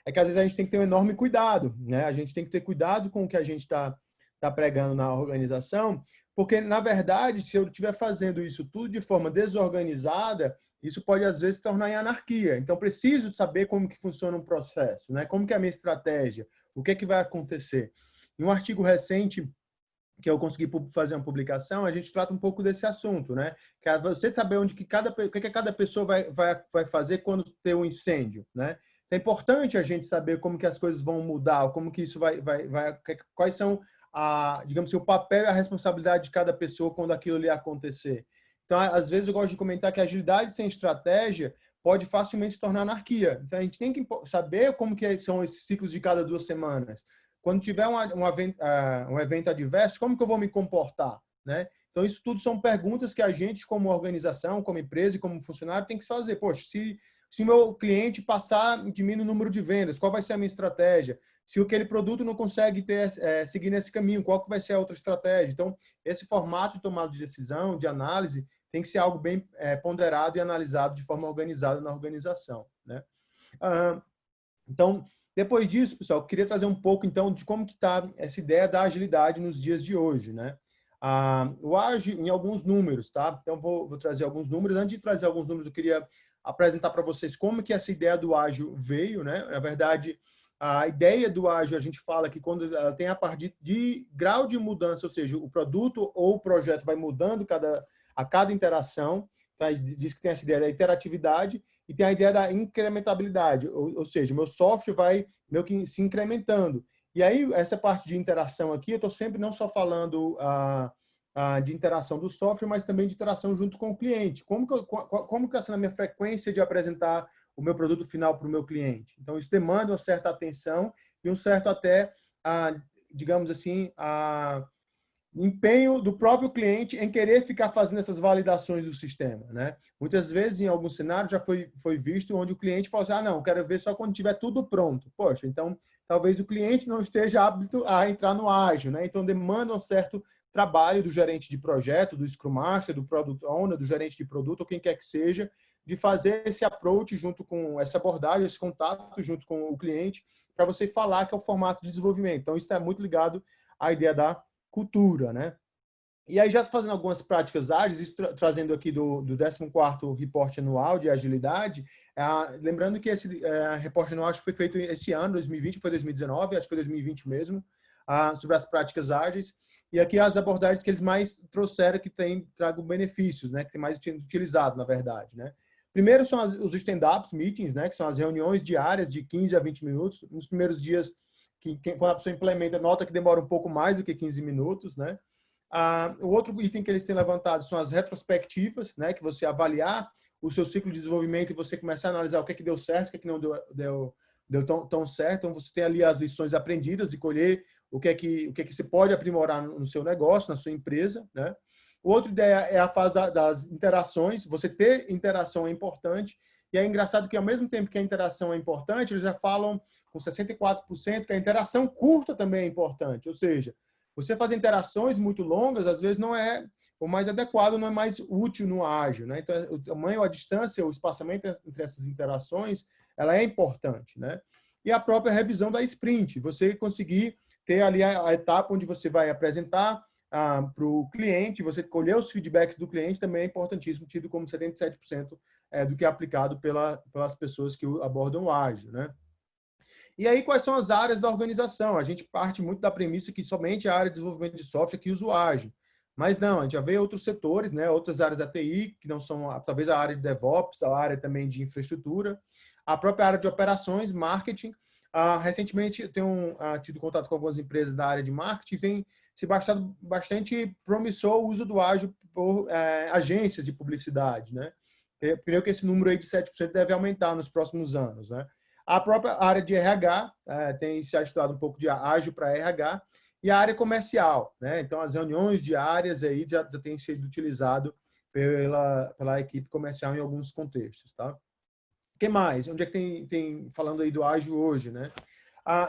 é que às vezes a gente tem que ter um enorme cuidado, né? A gente tem que ter cuidado com o que a gente está pregando na organização, porque, na verdade, se eu estiver fazendo isso tudo de forma desorganizada, isso pode, às vezes, se tornar em anarquia. Então, preciso saber como que funciona um processo, né? Como que é a minha estratégia, o que é que vai acontecer. Em um artigo recente que eu consegui fazer uma publicação, a gente trata um pouco desse assunto, né? Que é você saber onde que cada pessoa vai fazer quando ter um incêndio, né? É importante a gente saber como que as coisas vão mudar, como que isso quais são digamos assim, o papel e a responsabilidade de cada pessoa quando aquilo lhe acontecer. Então, às vezes, eu gosto de comentar que a agilidade sem estratégia pode facilmente se tornar anarquia. Então, a gente tem que saber como que são esses ciclos de cada 2 semanas. Quando tiver um evento adverso, como que eu vou me comportar, né? Então, isso tudo são perguntas que a gente, como organização, como empresa e como funcionário, tem que fazer. Poxa, se o meu cliente passar de mim no número de vendas, qual vai ser a minha estratégia? Se aquele produto não consegue seguir nesse caminho, qual que vai ser a outra estratégia? Então, esse formato de tomada de decisão, de análise, tem que ser algo bem ponderado e analisado de forma organizada na organização, né? Então, depois disso, pessoal, eu queria trazer um pouco, então, de como que está essa ideia da agilidade nos dias de hoje, né? O ágil em alguns números, tá? Então, vou trazer alguns números. Antes de trazer alguns números, eu queria apresentar para vocês como que essa ideia do ágil veio, né? Na verdade, a ideia do ágil, a gente fala que quando ela tem a partir de grau de mudança, ou seja, o produto ou o projeto vai mudando a cada interação, tá? Diz que tem essa ideia da interatividade e tem a ideia da incrementabilidade, ou seja, o meu software vai meio que se incrementando. E aí, essa parte de interação aqui, eu estou sempre não só falando de interação do software, mas também de interação junto com o cliente. Como que está sendo a minha frequência de apresentar o meu produto final para o meu cliente? Então, isso demanda uma certa atenção e um certo até, digamos assim, empenho do próprio cliente em querer ficar fazendo essas validações do sistema, né? Muitas vezes, em alguns cenários, já foi visto onde o cliente fala assim, não, quero ver só quando tiver tudo pronto. Poxa, então, talvez o cliente não esteja apto a entrar no ágil, né? Então, demanda um certo trabalho do gerente de projeto, do Scrum Master, do Product Owner, do gerente de produto, ou quem quer que seja, de fazer esse approach junto com essa abordagem, esse contato junto com o cliente, para você falar que é o formato de desenvolvimento. Então, isso está muito ligado à ideia da cultura, né? E aí, já fazendo algumas práticas ágeis, isso trazendo aqui do 14º reporte anual de agilidade, lembrando que esse reporte anual acho que foi feito esse ano, 2020, foi 2019, acho que foi 2020 mesmo, sobre as práticas ágeis, e aqui as abordagens que eles mais trouxeram que tragam benefícios, né? Que tem mais utilizado, na verdade, né? Primeiro são os stand-ups meetings, né? Que são as reuniões diárias de 15 a 20 minutos, nos primeiros dias quando a pessoa implementa, nota que demora um pouco mais do que 15 minutos, né? O outro item que eles têm levantado são as retrospectivas, né? Que você avaliar o seu ciclo de desenvolvimento e você começar a analisar o que é que deu certo, o que é que não deu tão certo. Então, você tem ali as lições aprendidas e colher o que é que você pode aprimorar no seu negócio, na sua empresa, né? Outra ideia é a fase das interações. Você ter interação é importante. E é engraçado que, ao mesmo tempo que a interação é importante, eles já falam com 64% que a interação curta também é importante. Ou seja, você fazer interações muito longas, às vezes não é o mais adequado, não é mais útil no ágil, né? Então, o tamanho, a distância, o espaçamento entre essas interações, ela é importante, né? E a própria revisão da sprint. Você conseguir ter ali a etapa onde você vai apresentar para o cliente, você colher os feedbacks do cliente também é importantíssimo, tido como 77% do que é aplicado pelas pessoas que abordam o ágil, né? E aí, quais são as áreas da organização? A gente parte muito da premissa que somente a área de desenvolvimento de software que usa o ágil. Mas não, a gente já vê outros setores, né? Outras áreas da TI, que não são, talvez a área de DevOps, a área também de infraestrutura, a própria área de operações, marketing. Recentemente, eu tenho tido contato com algumas empresas da área de marketing, tem se bastante promissor o uso do ágil por agências de publicidade, né? Eu creio que esse número aí de 7% deve aumentar nos próximos anos, né? A própria área de RH tem se estudado um pouco de ágil para RH e a área comercial, né? Então, as reuniões diárias aí já têm sido utilizado pela equipe comercial em alguns contextos, tá? O que mais? Onde é que tem falando aí do ágil hoje, né?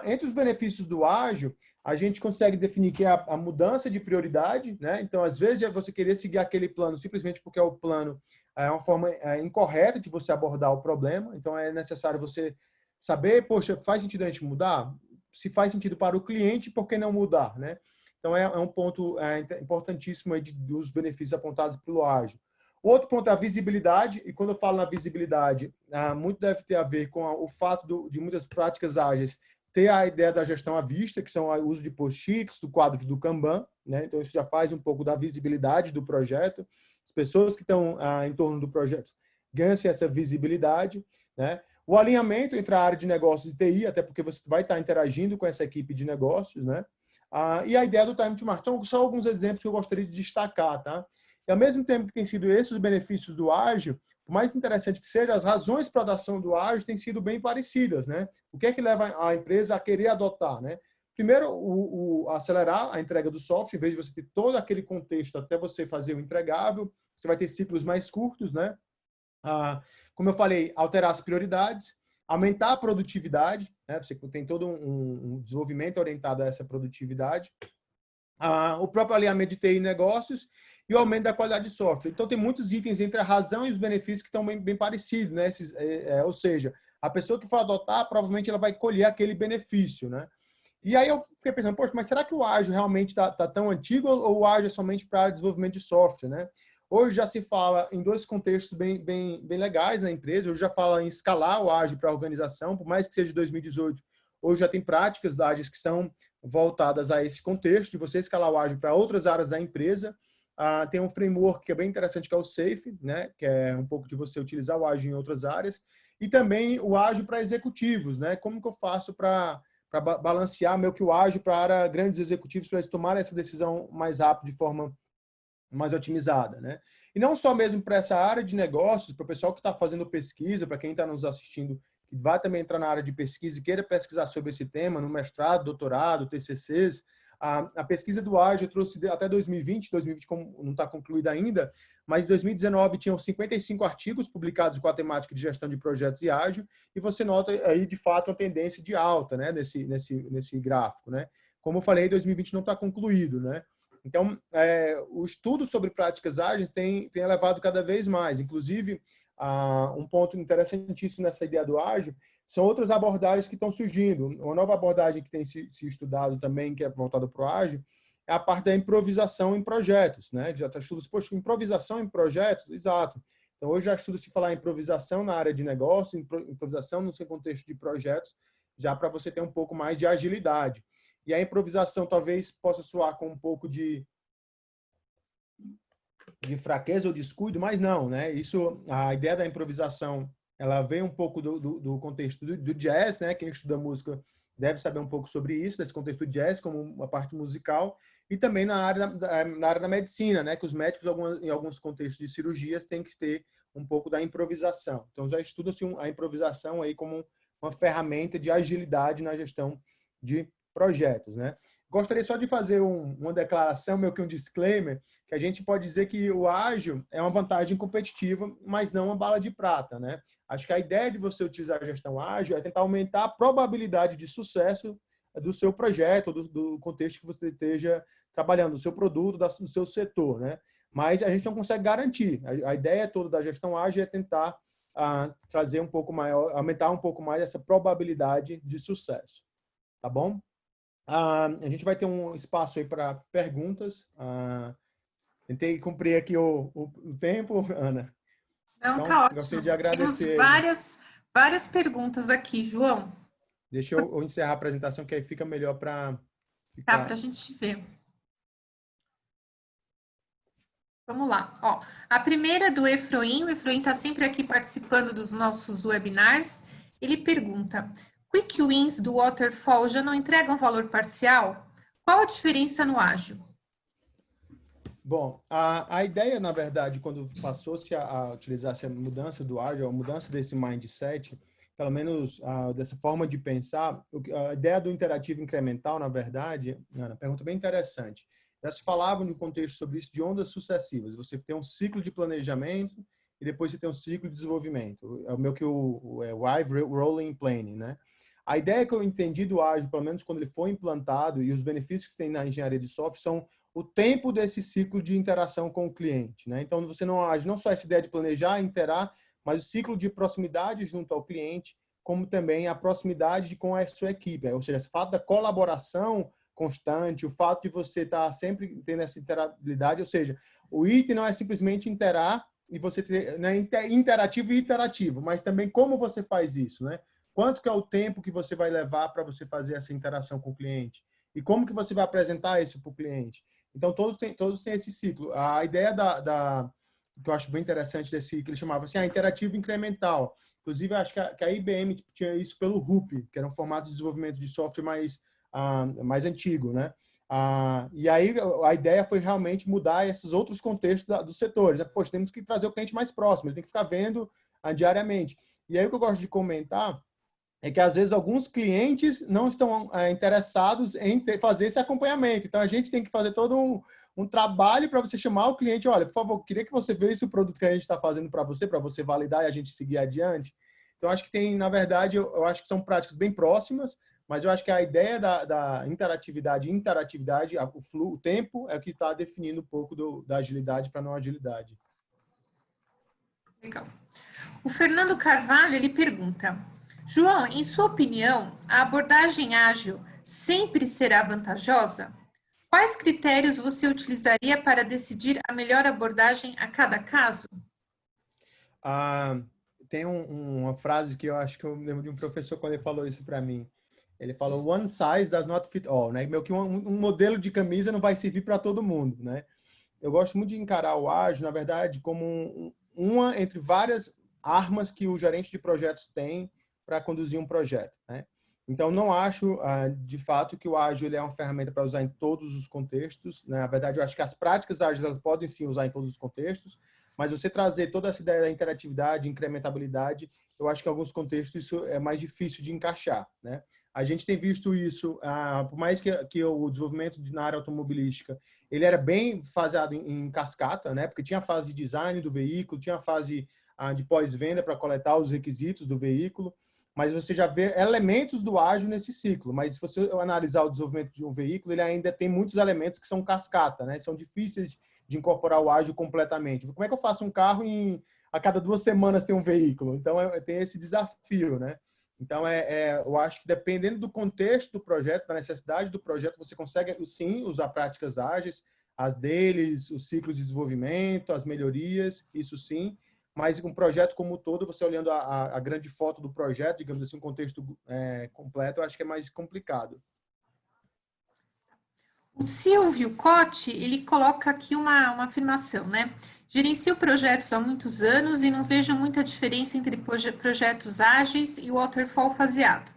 Entre os benefícios do ágil, a gente consegue definir que é a mudança de prioridade, né? Então, às vezes, é você querer seguir aquele plano simplesmente porque o plano é uma forma incorreta de você abordar o problema. Então, é necessário você saber, poxa, faz sentido a gente mudar? Se faz sentido para o cliente, por que não mudar, né? Então, é um ponto importantíssimo aí dos benefícios apontados pelo ágil. Outro ponto é a visibilidade, e quando eu falo na visibilidade, muito deve ter a ver com o fato de muitas práticas ágeis ter a ideia da gestão à vista, que são o uso de post-its, do quadro do Kanban, né? Então, isso já faz um pouco da visibilidade do projeto. As pessoas que estão em torno do projeto ganham essa visibilidade, né? O alinhamento entre a área de negócios e TI, até porque você vai estar interagindo com essa equipe de negócios, né? E a ideia do time to market. Então, só alguns exemplos que eu gostaria de destacar, tá? E ao mesmo tempo que tem sido esses os benefícios do ágil, por mais interessante que seja, as razões para a adoção do ágil têm sido bem parecidas, né? O que é que leva a empresa a querer adotar, né? Primeiro, acelerar a entrega do software, em vez de você ter todo aquele contexto até você fazer o entregável, você vai ter ciclos mais curtos, né? Como eu falei, alterar as prioridades, aumentar a produtividade, né? Você tem todo um desenvolvimento orientado a essa produtividade, o próprio alinhamento de TI e negócios e o aumento da qualidade de software. Então, tem muitos itens entre a razão e os benefícios que estão bem parecidos, né? Ou seja, a pessoa que for adotar, provavelmente ela vai colher aquele benefício, né? E aí eu fiquei pensando, poxa, mas será que o ágil realmente está tão antigo ou o ágil é somente para desenvolvimento de software, né? Hoje já se fala em dois contextos bem legais na empresa. Hoje já fala em escalar o ágil para a organização, por mais que seja de 2018. Hoje já tem práticas da ágil que são voltadas a esse contexto, de você escalar o ágil para outras áreas da empresa. Tem um framework que é bem interessante, que é o SAFe, né? Que é um pouco de você utilizar o ágil em outras áreas. E também o ágil para executivos, né? Como que eu faço para balancear meio que o ágil para grandes executivos, para eles tomarem essa decisão mais rápido, de forma mais otimizada, né? E não só mesmo para essa área de negócios, para o pessoal que está fazendo pesquisa, para quem está nos assistindo, que vai também entrar na área de pesquisa e queira pesquisar sobre esse tema, no mestrado, doutorado, TCCs, a pesquisa do ágil trouxe até 2020 não está concluída ainda, mas em 2019 tinham 55 artigos publicados com a temática de gestão de projetos e ágil, e você nota aí, de fato, uma tendência de alta, né, nesse gráfico, né? Como eu falei, 2020 não está concluído, né? Então, o estudo sobre práticas ágeis tem elevado cada vez mais. Inclusive, um ponto interessantíssimo nessa ideia do ágil são outras abordagens que estão surgindo. Uma nova abordagem que tem se estudado também, que é voltada para o ágil, é a parte da improvisação em projetos, né? Já está estudando, poxa, improvisação em projetos? Exato. Então, hoje já estuda-se falar em improvisação na área de negócio, improvisação no seu contexto de projetos, já para você ter um pouco mais de agilidade. E a improvisação talvez possa soar com um pouco de fraqueza ou descuido, mas não, né? A ideia da improvisação, ela vem um pouco do contexto do jazz, né? Quem estuda música deve saber um pouco sobre isso, desse contexto do jazz como uma parte musical, e também na área da medicina, né? Que os médicos, em alguns contextos de cirurgias, têm que ter um pouco da improvisação. Então, já estuda-se a improvisação aí como uma ferramenta de agilidade na gestão de projetos, né? Gostaria só de fazer uma declaração, meio que um disclaimer, que a gente pode dizer que o ágil é uma vantagem competitiva, mas não uma bala de prata, né? Acho que a ideia de você utilizar a gestão ágil é tentar aumentar a probabilidade de sucesso do seu projeto, do contexto que você esteja trabalhando, do seu produto, do seu setor, né? Mas a gente não consegue garantir. A ideia toda da gestão ágil é tentar trazer um pouco maior, aumentar um pouco mais essa probabilidade de sucesso. Tá bom? A gente vai ter um espaço aí para perguntas. Tentei cumprir aqui o tempo, Ana. Não, Então, tá ótimo. gostaria de agradecer. Temos várias perguntas aqui, João. Deixa eu encerrar a apresentação, que aí fica melhor para Tá, para a gente ver. Vamos lá. Ó, a primeira é do Efroim. O Efroim está sempre aqui participando dos nossos webinars. Ele pergunta: Quick Wins do Waterfall já não entregam valor parcial? Qual a diferença no ágil? Bom, a ideia, na verdade, quando passou-se a utilizar essa mudança do ágil, a mudança desse mindset, pelo menos dessa forma de pensar, a ideia do interativo incremental, na verdade, Ana, pergunta bem interessante. Já se falava no contexto sobre isso de ondas sucessivas. Você tem um ciclo de planejamento e depois você tem um ciclo de desenvolvimento. É o meu que o Wave Rolling Planning, né? A ideia que eu entendi do ágil, pelo menos quando ele foi implantado, e os benefícios que tem na engenharia de software são o tempo desse ciclo de interação com o cliente, né? Então, você não age não só essa ideia de planejar, interar, mas o ciclo de proximidade junto ao cliente, como também a proximidade com a sua equipe. Ou seja, o fato da colaboração constante, o fato de você estar sempre tendo essa interabilidade, ou seja, o item não é simplesmente interar e você ter, né, interativo e iterativo, mas também como você faz isso, né? Quanto que é o tempo que você vai levar para você fazer essa interação com o cliente? E como que você vai apresentar isso para o cliente? Então, todos têm esse ciclo. A ideia que eu acho bem interessante desse, que ele chamava assim, interativo incremental. Inclusive, acho que a IBM tinha isso pelo RUP, que era um formato de desenvolvimento de software mais antigo, né? E aí a ideia foi realmente mudar esses outros contextos dos setores. Poxa, temos que trazer o cliente mais próximo, ele tem que ficar vendo diariamente. E aí o que eu gosto de comentar é que, às vezes, alguns clientes não estão interessados em fazer esse acompanhamento. Então, a gente tem que fazer todo um trabalho para você chamar o cliente. Olha, por favor, queria que você veja o produto que a gente está fazendo para você validar e a gente seguir adiante. Então, acho que tem, na verdade, eu acho que são práticas bem próximas, mas eu acho que a ideia da interatividade, o tempo é o que está definindo um pouco da agilidade para não agilidade. Legal. O Fernando Carvalho, ele pergunta: João, em sua opinião, a abordagem ágil sempre será vantajosa? Quais critérios você utilizaria para decidir a melhor abordagem a cada caso? Tem uma frase que eu acho que eu lembro de um professor quando ele falou isso para mim. Ele falou: one size does not fit all, né? Meio que um modelo de camisa não vai servir para todo mundo, né? Eu gosto muito de encarar o ágil, na verdade, como uma entre várias armas que o gerente de projetos tem para conduzir um projeto, né? Então, não acho, de fato, que o ágil ele é uma ferramenta para usar em todos os contextos, né? Na verdade, eu acho que as práticas ágeis elas podem sim usar em todos os contextos, mas você trazer toda essa ideia da interatividade, incrementabilidade, eu acho que em alguns contextos isso é mais difícil de encaixar, né? A gente tem visto isso, por mais que o desenvolvimento na área automobilística ele era bem faseado em cascata, né? Porque tinha a fase de design do veículo, tinha a fase de pós-venda para coletar os requisitos do veículo, mas você já vê elementos do ágil nesse ciclo. Mas se você analisar o desenvolvimento de um veículo, ele ainda tem muitos elementos que são cascata, né? São difíceis de incorporar o ágil completamente. Como é que eu faço um carro a cada 2 semanas tem um veículo? Então, tem esse desafio, né? Então, eu acho que dependendo do contexto do projeto, da necessidade do projeto, você consegue, sim, usar práticas ágeis, as deles, os ciclos de desenvolvimento, as melhorias, isso sim, mas um projeto como um todo, você olhando a grande foto do projeto, digamos assim, um contexto completo, eu acho que é mais complicado. O Silvio Cotti, ele coloca aqui uma afirmação, né? Gerencio projetos há muitos anos e não vejo muita diferença entre projetos ágeis e o waterfall faseado.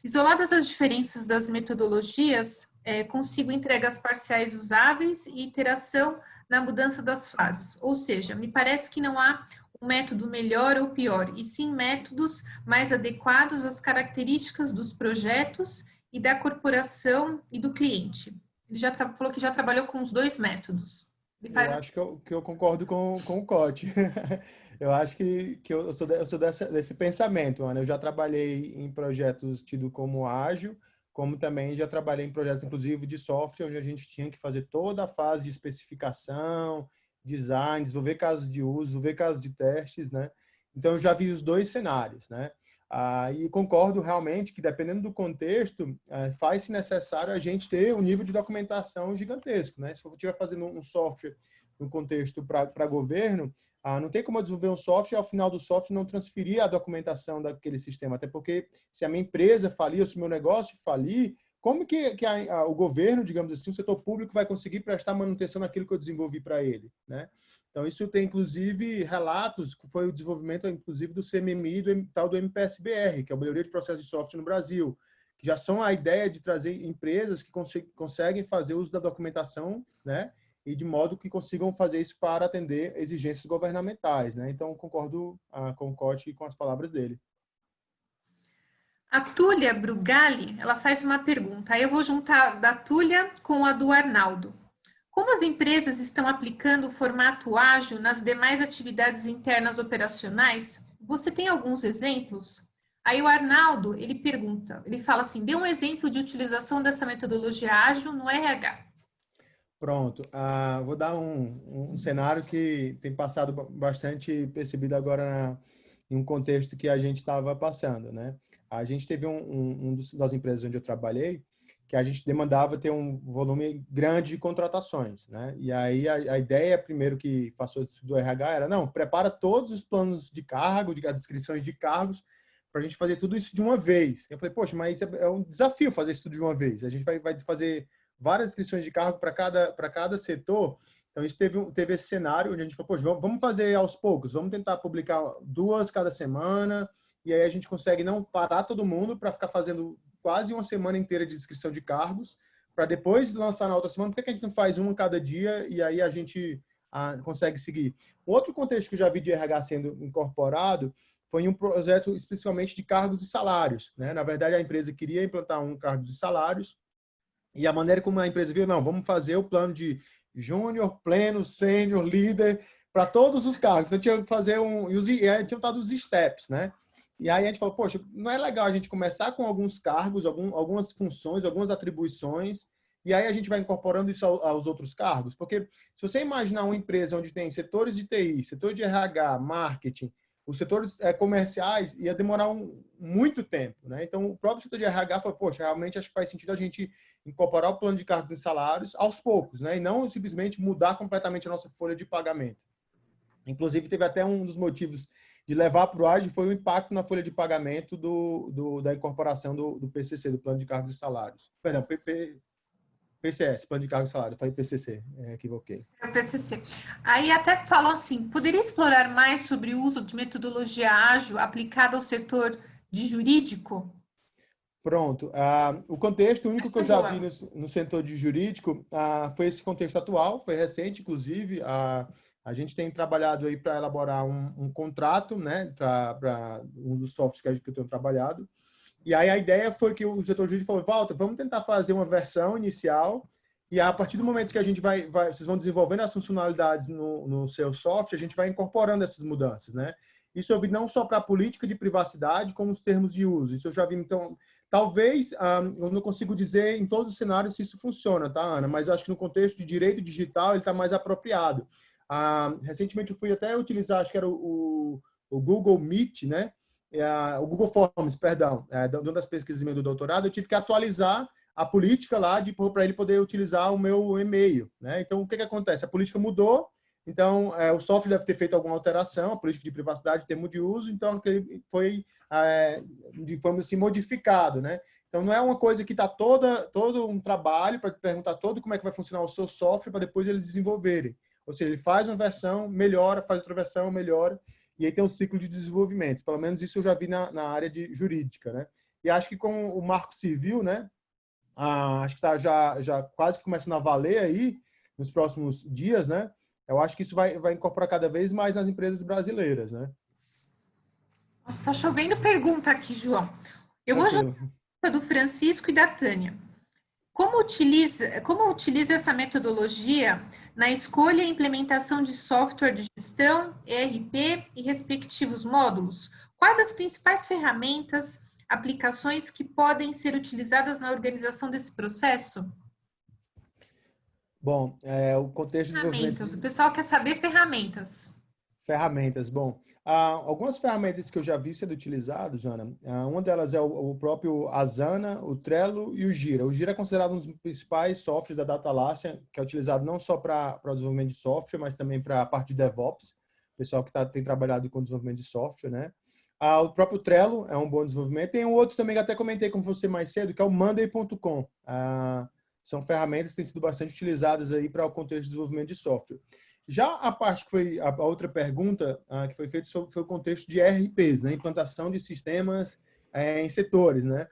Isoladas as diferenças das metodologias, consigo entregas parciais usáveis e iteração na mudança das fases. Ou seja, me parece que não há um método melhor ou pior, e sim métodos mais adequados às características dos projetos e da corporação e do cliente. Ele já falou que já trabalhou com os dois métodos. Eu acho que eu concordo com o Cote. Eu acho que eu sou desse pensamento, Ana. Eu já trabalhei em projetos tido como ágil, como também já trabalhei em projetos, inclusive, de software, onde a gente tinha que fazer toda a fase de especificação, design, desenvolver casos de uso, desenvolver casos de testes, né? Então, eu já vi os dois cenários, né? E concordo realmente que, dependendo do contexto, faz-se necessário a gente ter um nível de documentação gigantesco, né? Se eu estiver fazendo um software no contexto para governo, não tem como eu desenvolver um software e, ao final do software, não transferir a documentação daquele sistema. Até porque, se a minha empresa falir ou se o meu negócio falir, como que o governo, digamos assim, o setor público vai conseguir prestar manutenção naquilo que eu desenvolvi para ele, né? Então, isso tem, inclusive, relatos, que foi o desenvolvimento, inclusive, do CMMI, tal do MPSBR, que é a Melhoria de Processo de Software no Brasil, que já são a ideia de trazer empresas que conseguem fazer uso da documentação, né? E de modo que consigam fazer isso para atender exigências governamentais, né? Então, concordo com o Cote e com as palavras dele. A Túlia Brugali, ela faz uma pergunta. Aí eu vou juntar da Túlia com a do Arnaldo. Como as empresas estão aplicando o formato ágil nas demais atividades internas operacionais? Você tem alguns exemplos? Aí o Arnaldo, ele pergunta, ele fala assim, dê um exemplo de utilização dessa metodologia ágil no RH. Pronto. Vou dar um cenário que tem passado bastante percebido agora em um contexto que a gente estava passando, né? A gente teve das empresas onde eu trabalhei, que a gente demandava ter um volume grande de contratações, né? E aí a ideia, primeiro que passou do RH, era, não, prepara todos os planos de cargo, as descrições de cargos, para a gente fazer tudo isso de uma vez. Eu falei, poxa, mas é um desafio fazer isso tudo de uma vez. A gente vai fazer várias descrições de cargo para cada setor. Então, isso teve esse cenário onde a gente falou, poxa, vamos fazer aos poucos, vamos tentar publicar 2 cada semana, e aí a gente consegue não parar todo mundo para ficar fazendo quase uma semana inteira de descrição de cargos, para depois lançar na outra semana, por que a gente não faz uma cada dia e aí a gente consegue seguir? Outro contexto que eu já vi de RH sendo incorporado foi em um projeto especialmente de cargos e salários, né? Na verdade, a empresa queria implantar um cargos e salários e a maneira como a empresa viu, não, vamos fazer o plano de júnior, pleno, sênior, líder, para todos os cargos. Então, tinha que fazer tinha dado os steps, né? E aí a gente falou, poxa, não é legal a gente começar com alguns cargos, algumas funções, algumas atribuições, e aí a gente vai incorporando isso aos outros cargos? Porque se você imaginar uma empresa onde tem setores de TI, setor de RH, marketing, os setores comerciais, ia demorar muito tempo, né? Então, o próprio setor de RH falou, poxa, realmente acho que faz sentido a gente incorporar o plano de cargos e salários aos poucos, né? E não simplesmente mudar completamente a nossa folha de pagamento. Inclusive, teve até um dos motivos de levar para o AGE foi o impacto na folha de pagamento da incorporação do PCC, do Plano de Cargos e Salários. Perdão, PCS, Plano de Cargos e Salários. Falei PCC, equivoquei. É o PCC. Aí até falou assim, poderia explorar mais sobre o uso de metodologia ágil aplicada ao setor de jurídico? Pronto. O contexto único que eu já vi no setor de jurídico foi esse contexto atual, foi recente, inclusive. A gente tem trabalhado aí para elaborar um contrato, né, para um dos softwares que eu tenho trabalhado. E aí a ideia foi que o setor jurídico falou, Walter, vamos tentar fazer uma versão inicial e a partir do momento que a gente vocês vão desenvolvendo as funcionalidades no seu software, a gente vai incorporando essas mudanças, né? Isso eu vi não só para a política de privacidade, como os termos de uso. Isso eu já vi, então, talvez, eu não consigo dizer em todos os cenários se isso funciona, tá, Ana? Mas eu acho que no contexto de direito digital ele está mais apropriado. Recentemente eu fui até utilizar, acho que era o Google Meet, né? O Google Forms, perdão, de uma das pesquisas do doutorado, eu tive que atualizar a política lá para ele poder utilizar o meu e-mail, né? Então, o que acontece? A política mudou, então o software deve ter feito alguma alteração, a política de privacidade, termo de uso, então foi de forma assim modificado, né? Então, não é uma coisa que está todo um trabalho para perguntar como é que vai funcionar o seu software para depois eles desenvolverem. Ou seja, ele faz uma versão, melhora, faz outra versão, melhora, e aí tem um ciclo de desenvolvimento. Pelo menos isso eu já vi na área de jurídica, né? E acho que com o Marco Civil, né? Acho que está já quase começando a valer aí nos próximos dias, né? Eu acho que isso vai incorporar cada vez mais nas empresas brasileiras, né? Nossa, tá chovendo pergunta aqui, João. Eu vou jogar do Francisco e da Tânia. Como utiliza essa metodologia na escolha e implementação de software de gestão, ERP e respectivos módulos? Quais as principais ferramentas, aplicações que podem ser utilizadas na organização desse processo? Bom, o contexto de desenvolvimento... O pessoal quer saber ferramentas. Ferramentas, bom. Algumas ferramentas que eu já vi sendo utilizadas, Ana, uma delas é o próprio Asana, o Trello e o Gira. O Gira é considerado um dos principais softwares da Data Atlassian, que é utilizado não só para o desenvolvimento de software, mas também para a parte de DevOps, pessoal que tem trabalhado com desenvolvimento de software, né? O próprio Trello é um bom desenvolvimento. Tem um outro também que até comentei com você mais cedo, que é o Monday.com. São ferramentas que têm sido bastante utilizadas aí para o contexto de desenvolvimento de software. Já a parte que foi a outra pergunta que foi feita foi o contexto de ERPs, né? Implantação de sistemas em setores, né?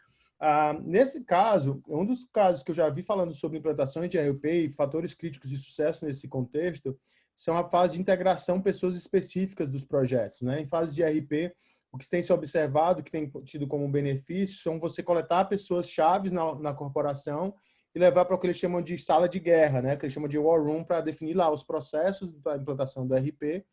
Nesse caso, um dos casos que eu já vi falando sobre implantações de ERP e fatores críticos de sucesso nesse contexto são a fase de integração pessoas específicas dos projetos, né? Em fase de ERP, o que tem se observado, que tem tido como benefício, são você coletar pessoas chaves na corporação e levar para o que eles chamam de sala de guerra, né? Que eles chamam de war room, para definir lá os processos da implantação do ERP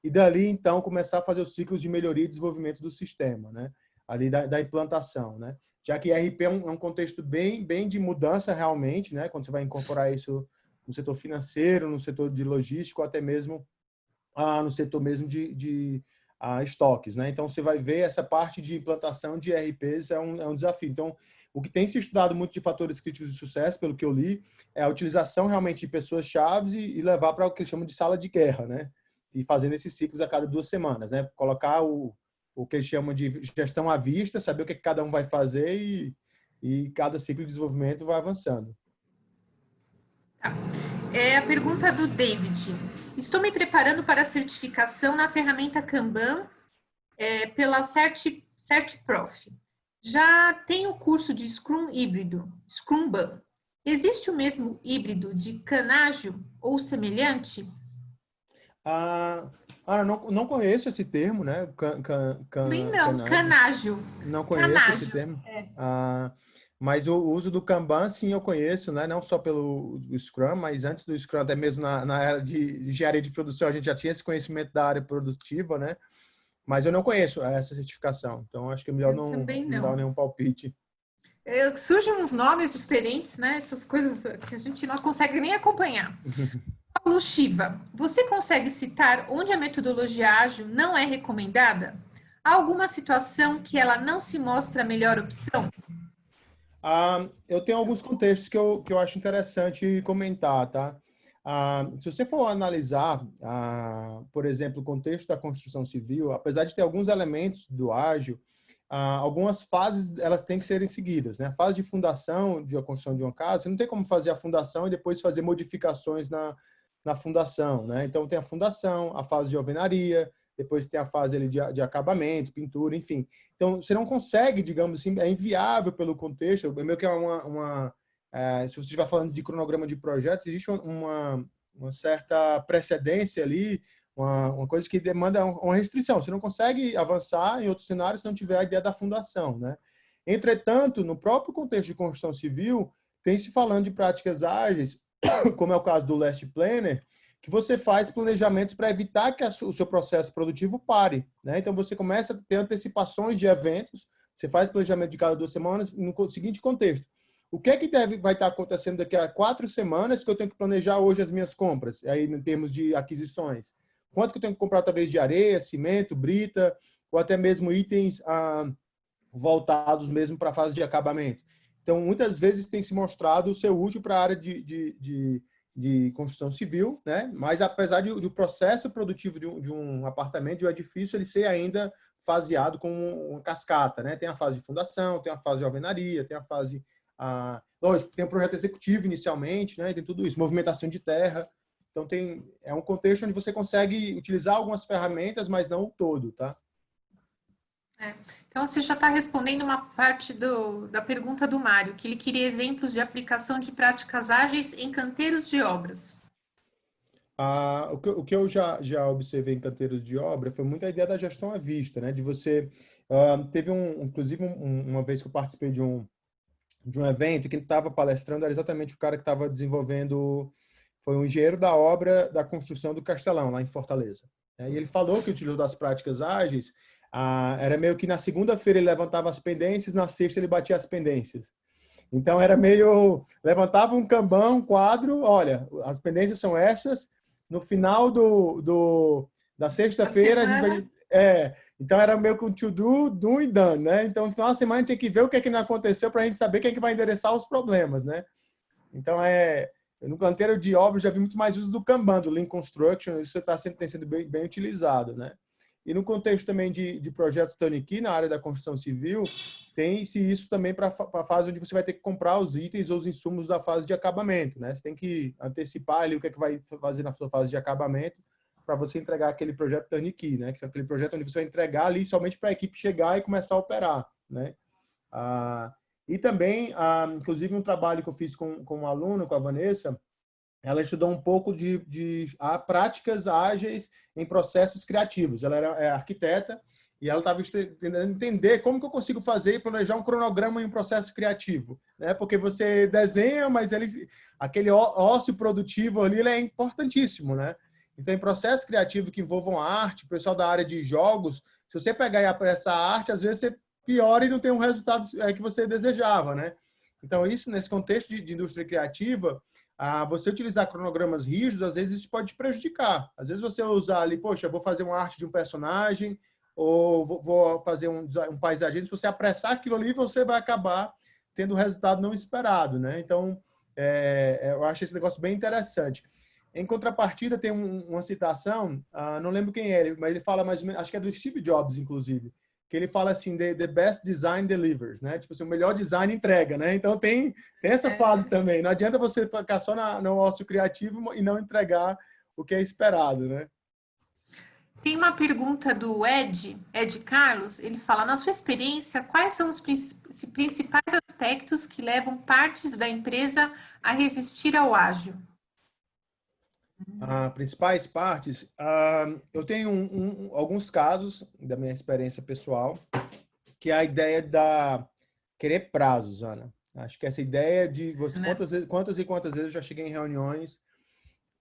e dali, então, começar a fazer os ciclos de melhoria e desenvolvimento do sistema, né? Ali da implantação, né? Já que ERP é um contexto bem de mudança realmente, né? Quando você vai incorporar isso no setor financeiro, no setor de logística, ou até mesmo no setor mesmo de estoques, né? Então, você vai ver essa parte de implantação de ERPs é um desafio. Então, o que tem se estudado muito de fatores críticos de sucesso, pelo que eu li, é a utilização realmente de pessoas-chave e levar para o que eles chamam de sala de guerra, né? E fazendo esses ciclos a cada 2 semanas, né? Colocar o que eles chamam de gestão à vista, saber o que cada um vai fazer e cada ciclo de desenvolvimento vai avançando. A pergunta do David. Estou me preparando para a certificação na ferramenta Kanban pela CertProf. Já tenho curso de Scrum híbrido, Scrumban. Existe o mesmo híbrido de canágio ou semelhante? Não conheço esse termo, né? Bem não, Canágio. canágio. Não conheço esse Canágio. termo. Mas o uso do Kanban, sim, eu conheço, né? Não só pelo Scrum, mas antes do Scrum, até mesmo na era de engenharia de produção, a gente já tinha esse conhecimento da área produtiva, né? Mas eu não conheço essa certificação, então acho que é melhor Eu também não dar não. nenhum palpite. Surgem uns nomes diferentes, né? Essas coisas que a gente não consegue nem acompanhar. Paulo Shiva, você consegue citar onde a metodologia ágil não é recomendada? Há alguma situação que ela não se mostra a melhor opção? Eu tenho alguns contextos que eu acho interessante comentar, tá? Se você for analisar, por exemplo, o contexto da construção civil, apesar de ter alguns elementos do ágil, algumas fases elas têm que serem seguidas, né? A fase de fundação de a construção de uma casa, você não tem como fazer a fundação e depois fazer modificações na fundação, né? Então tem a fundação, a fase de alvenaria, depois tem a fase ali de acabamento, pintura, enfim. Então você não consegue, digamos assim, é inviável pelo contexto, é meio que se você estiver falando de cronograma de projetos, existe uma certa precedência ali, uma coisa que demanda uma restrição. Você não consegue avançar em outros cenários se não tiver a ideia da fundação, né? Entretanto, no próprio contexto de construção civil, tem se falando de práticas ágeis, como é o caso do Last Planner, que você faz planejamentos para evitar que o seu processo produtivo pare, né? Então, você começa a ter antecipações de eventos, você faz planejamento de cada 2 semanas no seguinte contexto. O que é que vai estar acontecendo daqui a 4 semanas que eu tenho que planejar hoje as minhas compras, aí em termos de aquisições? Quanto que eu tenho que comprar, talvez, de areia, cimento, brita, ou até mesmo itens voltados mesmo para a fase de acabamento? Então, muitas vezes tem se mostrado ser útil para a área de construção civil, né? Mas apesar do processo produtivo de um apartamento, de um edifício, ele ser ainda faseado como uma cascata, né? Tem a fase de fundação, tem a fase de alvenaria, tem a fase... lógico, tem o projeto executivo inicialmente, né? Tem tudo isso, movimentação de terra. Então, é um contexto onde você consegue utilizar algumas ferramentas, mas não o todo, tá? Então, você já está respondendo uma parte da pergunta do Mário, que ele queria exemplos de aplicação de práticas ágeis em canteiros de obras. O que eu já observei em canteiros de obra foi muito a ideia da gestão à vista, né? De você... teve inclusive, uma vez que eu participei de um evento, quem estava palestrando era exatamente o cara que estava desenvolvendo... Foi um engenheiro da obra da construção do Castelão, lá em Fortaleza. E ele falou que utilizou das práticas ágeis, era meio que na segunda-feira ele levantava as pendências, na sexta ele batia as pendências. Então era meio... Levantava um Kanban, um quadro, olha, as pendências são essas, no final da sexta-feira a gente vai... Então era meio que um to-do e done, né? Então no final da semana a gente tem que ver o que é que não aconteceu para a gente saber quem é que vai endereçar os problemas, né? Então no canteiro de obras já vi muito mais uso do Kanban, do Lean Construction, isso tem sido bem utilizado, né? E no contexto também de projetos turnkey na área da construção civil, tem-se isso também para a fase onde você vai ter que comprar os itens ou os insumos da fase de acabamento, né? Você tem que antecipar ali o que é que vai fazer na sua fase de acabamento para você entregar aquele projeto turnkey, né? Que é aquele projeto onde você vai entregar ali somente para a equipe chegar e começar a operar, né? E também, inclusive, um trabalho que eu fiz com um aluno, com a Vanessa, ela estudou um pouco de práticas ágeis em processos criativos. Ela é arquiteta e ela estava tentando entender como que eu consigo fazer e planejar um cronograma em um processo criativo, né? Porque você desenha, mas aquele ócio produtivo ali ele é importantíssimo, né? Então, em processo criativo que envolvam arte, o pessoal da área de jogos, se você pegar e apressar a arte, às vezes você piora e não tem um resultado que você desejava, né? Então, isso, nesse contexto de indústria criativa, você utilizar cronogramas rígidos, às vezes isso pode te prejudicar. Às vezes você usar ali, poxa, vou fazer uma arte de um personagem, ou vou fazer um paisagismo, se você apressar aquilo ali, você vai acabar tendo um resultado não esperado, né? Então, eu acho esse negócio bem interessante. Em contrapartida, tem uma citação, não lembro quem é, mas ele fala mais ou menos, acho que é do Steve Jobs, inclusive, que ele fala assim, the best design delivers, né? Tipo assim, o melhor design entrega, né? Então tem essa fase também. Não adianta você ficar só no ócio criativo e não entregar o que é esperado, né? Tem uma pergunta do Ed Carlos, ele fala, na sua experiência, quais são os principais aspectos que levam partes da empresa a resistir ao ágil? Principais partes, eu tenho alguns casos da minha experiência pessoal, que é a ideia da querer prazos, Ana. Acho que essa ideia de você, Né? quantas e quantas vezes eu já cheguei em reuniões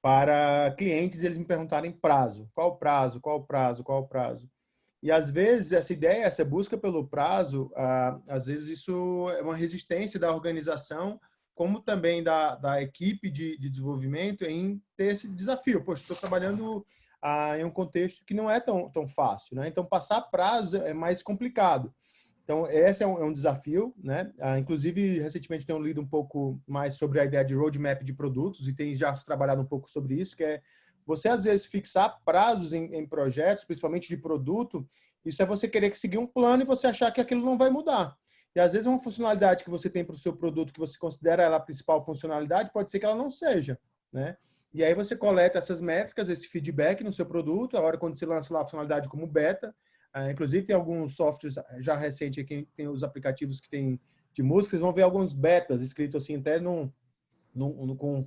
para clientes e eles me perguntarem prazo, qual o prazo, qual o prazo, qual o prazo. E às vezes essa ideia, essa busca pelo prazo, às vezes isso é uma resistência da organização, como também da equipe de desenvolvimento em ter esse desafio. Poxa, estou trabalhando em um contexto que não é tão fácil, né? Então passar prazo é mais complicado. Então, esse é um desafio, né? Inclusive, recentemente tenho lido um pouco mais sobre a ideia de roadmap de produtos e tem já trabalhado um pouco sobre isso, que é você, às vezes, fixar prazos em projetos, principalmente de produto, isso é você querer seguir um plano e você achar que aquilo não vai mudar. E, às vezes, uma funcionalidade que você tem para o seu produto, que você considera ela a principal funcionalidade, pode ser que ela não seja, né? E aí você coleta essas métricas, esse feedback no seu produto, a hora quando você lança lá a funcionalidade como beta. Inclusive, tem alguns softwares já recentes aqui, tem os aplicativos que tem de música, vocês vão ver alguns betas escritos assim, até com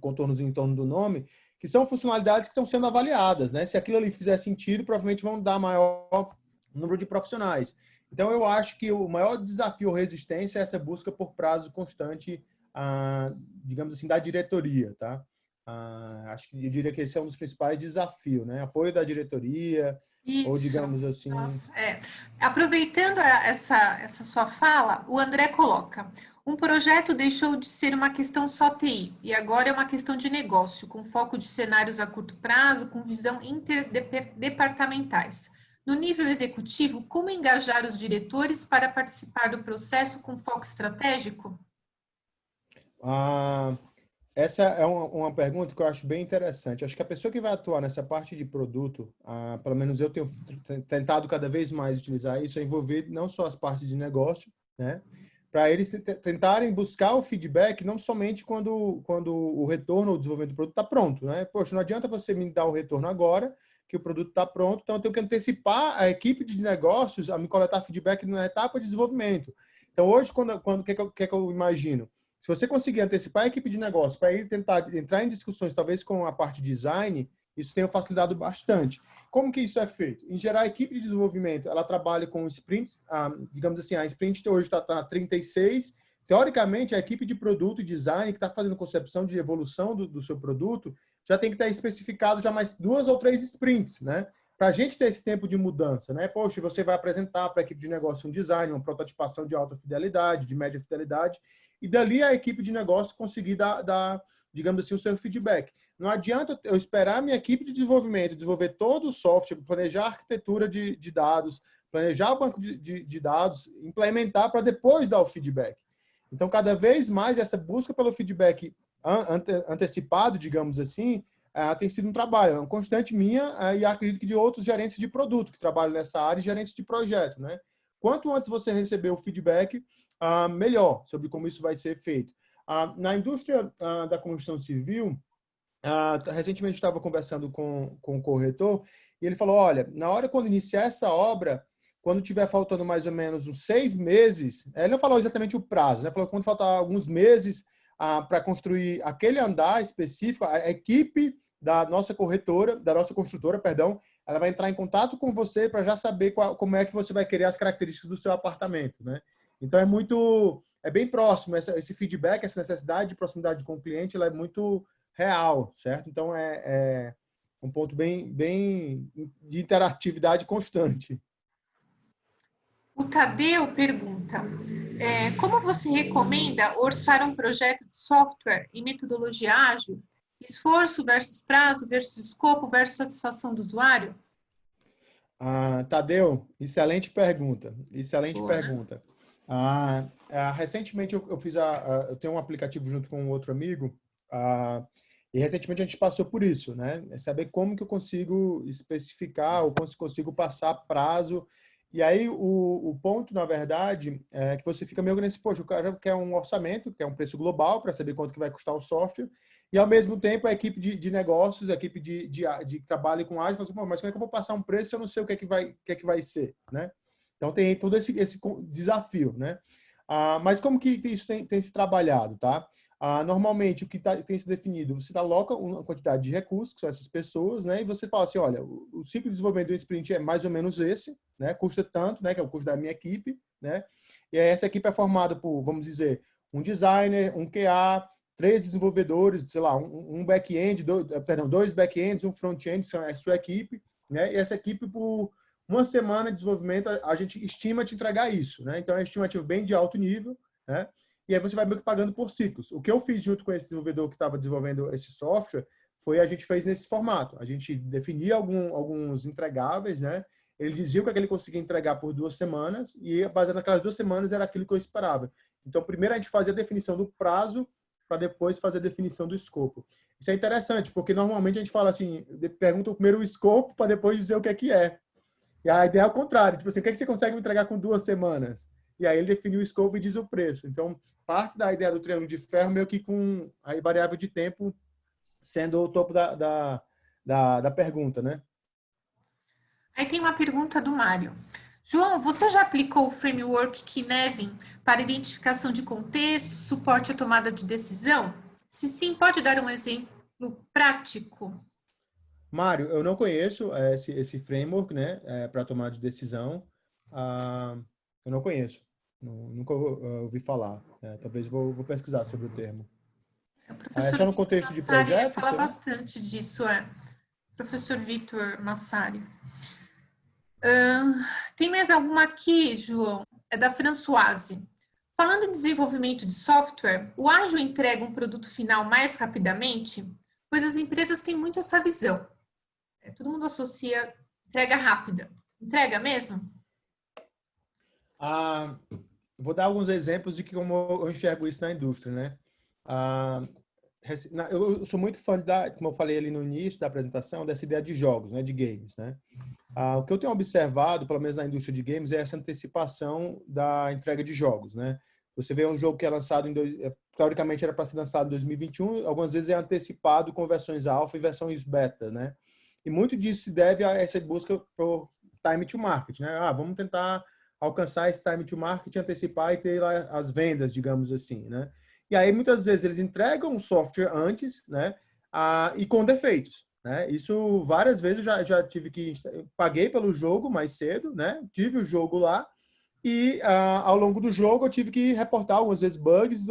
contornos em torno do nome, que são funcionalidades que estão sendo avaliadas, né? Se aquilo ali fizer sentido, provavelmente vão dar maior número de profissionais. Então, eu acho que o maior desafio ou resistência é essa busca por prazo constante, digamos assim, da diretoria, tá? Acho que eu diria que esse é um dos principais desafios, né? Apoio da diretoria, ou Isso. digamos assim. Nossa, aproveitando essa sua fala, o André coloca: um projeto deixou de ser uma questão só TI e agora é uma questão de negócio, com foco de cenários a curto prazo, com visão interdepartamentais. No nível executivo, como engajar os diretores para participar do processo com foco estratégico? Ah, essa é uma pergunta que eu acho bem interessante. Acho que a pessoa que vai atuar nessa parte de produto, pelo menos eu tenho tentado cada vez mais utilizar isso, é envolver não só as partes de negócio, né? Para eles tentarem buscar o feedback não somente quando o retorno ou o desenvolvimento do produto está pronto, né? Poxa, não adianta você me dar o retorno agora, que o produto está pronto, então eu tenho que antecipar a equipe de negócios a me coletar feedback na etapa de desenvolvimento. Então, hoje, o que eu imagino? Se você conseguir antecipar a equipe de negócio para ir tentar entrar em discussões, talvez com a parte de design, isso tem facilitado bastante. Como que isso é feito? Em geral, a equipe de desenvolvimento, ela trabalha com sprints, digamos assim, a sprint hoje está na 36. Teoricamente, a equipe de produto e design que está fazendo concepção de evolução do seu produto já tem que estar especificado já mais 2 ou 3 sprints, né? Para a gente ter esse tempo de mudança, né? Poxa, você vai apresentar para a equipe de negócio um design, uma prototipação de alta fidelidade, de média fidelidade, e dali a equipe de negócio conseguir dar, digamos assim, o seu feedback. Não adianta eu esperar a minha equipe de desenvolvimento desenvolver todo o software, planejar a arquitetura de dados, planejar o banco de dados, implementar para depois dar o feedback. Então, cada vez mais, essa busca pelo feedback antecipado, digamos assim, tem sido um trabalho, é uma constante minha e acredito que de outros gerentes de produto que trabalham nessa área e gerentes de projeto, né? Quanto antes você receber o feedback, melhor sobre como isso vai ser feito. Na indústria da construção civil, recentemente estava conversando com o corretor e ele falou, olha, na hora quando iniciar essa obra, quando tiver faltando mais ou menos uns 6 meses, ele não falou exatamente o prazo, né? Falou que quando faltar alguns meses para construir aquele andar específico, a equipe da nossa corretora, da nossa construtora, perdão, ela vai entrar em contato com você para já saber como é que você vai querer as características do seu apartamento, né? Então é bem próximo esse feedback, essa necessidade de proximidade com o cliente, ela é muito real, certo? Então é um ponto bem de interatividade constante. O Tadeu pergunta: como você recomenda orçar um projeto de software em metodologia ágil? Esforço versus prazo versus escopo versus satisfação do usuário? Tadeu, excelente pergunta. Excelente Boa, né? pergunta. Recentemente eu tenho um aplicativo junto com um outro amigo, e recentemente a gente passou por isso, né? É saber como que eu consigo especificar ou consigo passar prazo E aí, o ponto, na verdade, é que você fica meio nesse, poxa, o cara quer um orçamento, quer um preço global para saber quanto que vai custar o software, e ao mesmo tempo a equipe de negócios, a equipe de trabalho com ágil, fala assim, pô, mas como é que eu vou passar um preço se eu não sei o que é que vai ser, né? Então, tem todo esse desafio, né? Mas como que isso tem se trabalhado, tá? Normalmente, o que tem sido definido, você aloca uma quantidade de recursos, que são essas pessoas, né? E você fala assim, olha, o ciclo de desenvolvimento do sprint é mais ou menos esse, né? Custa tanto, né? Que é o custo da minha equipe, né? E aí essa equipe é formada por, vamos dizer, um designer, um QA, 3 desenvolvedores, sei lá, um back-end, dois back-ends, um front-end, são a sua equipe, né? E essa equipe, por uma semana de desenvolvimento, a gente estima te entregar isso, né? Então é uma estimativa bem de alto nível, né? E aí você vai meio que pagando por ciclos. O que eu fiz junto com esse desenvolvedor que estava desenvolvendo esse software foi a gente fez nesse formato. A gente definia alguns entregáveis, né? Ele dizia o que ele conseguia entregar por 2 semanas e, baseado naquelas 2 semanas, era aquilo que eu esperava. Então, primeiro a gente fazia a definição do prazo para depois fazer a definição do escopo. Isso é interessante, porque normalmente a gente fala assim, pergunta primeiro o escopo para depois dizer o que é que é. E a ideia é o contrário. Tipo assim, o que é que você consegue me entregar com 2 semanas? E aí ele definiu o escopo e diz o preço. Então, parte da ideia do triângulo de ferro meio que com a variável de tempo sendo o topo da pergunta, né? Aí tem uma pergunta do Mário. João, você já aplicou o framework Kinevin para identificação de contexto, suporte à tomada de decisão? Se sim, pode dar um exemplo prático? Mário, eu não conheço esse framework, né, para tomar de decisão. Eu não conheço. Nunca ouvi falar. Talvez vou pesquisar sobre o termo. O É professor só no Vitor contexto de Massari projeto, fala será? bastante disso, Professor Vitor Massari. Tem mais alguma aqui, João? É da Françoise. Falando em desenvolvimento de software, o ágil entrega um produto final mais rapidamente? Pois as empresas têm muito essa visão. Todo mundo associa entrega rápida. Entrega mesmo? Vou dar alguns exemplos de como eu enxergo isso na indústria, né? Eu sou muito fã como eu falei ali no início da apresentação, dessa ideia de jogos, né, de games, né? O que eu tenho observado, pelo menos na indústria de games, é essa antecipação da entrega de jogos, né? Você vê um jogo que é lançado teoricamente era para ser lançado em 2021, algumas vezes é antecipado com versões alfa e versões beta, né? E muito disso se deve a essa busca por time to market, né? Vamos tentar alcançar esse time to market, antecipar e ter lá as vendas, digamos assim, né? E aí muitas vezes eles entregam o software antes, né? E com defeitos, né? Isso várias vezes eu já tive que paguei pelo jogo mais cedo, né? Tive o jogo lá e ao longo do jogo eu tive que reportar algumas vezes bugs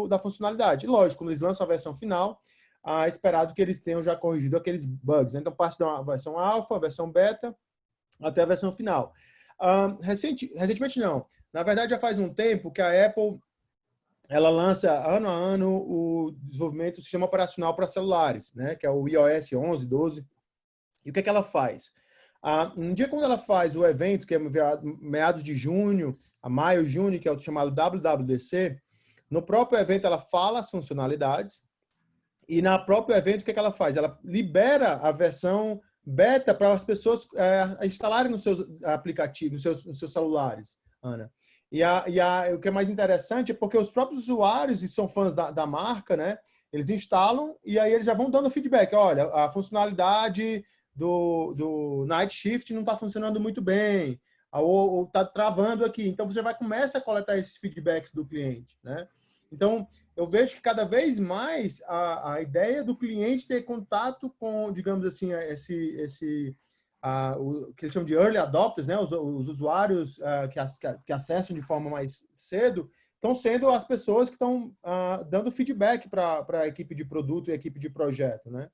da funcionalidade. E, lógico, quando eles lançam a versão final, é esperado que eles tenham já corrigido aqueles bugs, né? Então parte da versão alfa, versão beta até a versão final. Recentemente não. Na verdade já faz um tempo que a Apple ela lança ano a ano o desenvolvimento do sistema operacional para celulares, né? Que é o iOS 11, 12. E o que é que ela faz? Um dia quando ela faz o evento, que é meados de junho, a maio, junho, que é o chamado WWDC, no próprio evento ela fala as funcionalidades e na próprio evento o que é que ela faz? Ela libera a versão beta para as pessoas instalarem nos seus aplicativos, nos seus celulares, Ana. O que é mais interessante é porque os próprios usuários, e são fãs da marca, né? Eles instalam e aí eles já vão dando feedback. Olha, a funcionalidade do Night Shift não está funcionando muito bem, ou está travando aqui. Então, você começa a coletar esses feedbacks do cliente, né? Então, eu vejo que cada vez mais a ideia do cliente ter contato com, digamos assim, o que eles chamam de early adopters, né? Os usuários que acessam de forma mais cedo, estão sendo as pessoas que estão dando feedback para a equipe de produto e a equipe de projeto, né?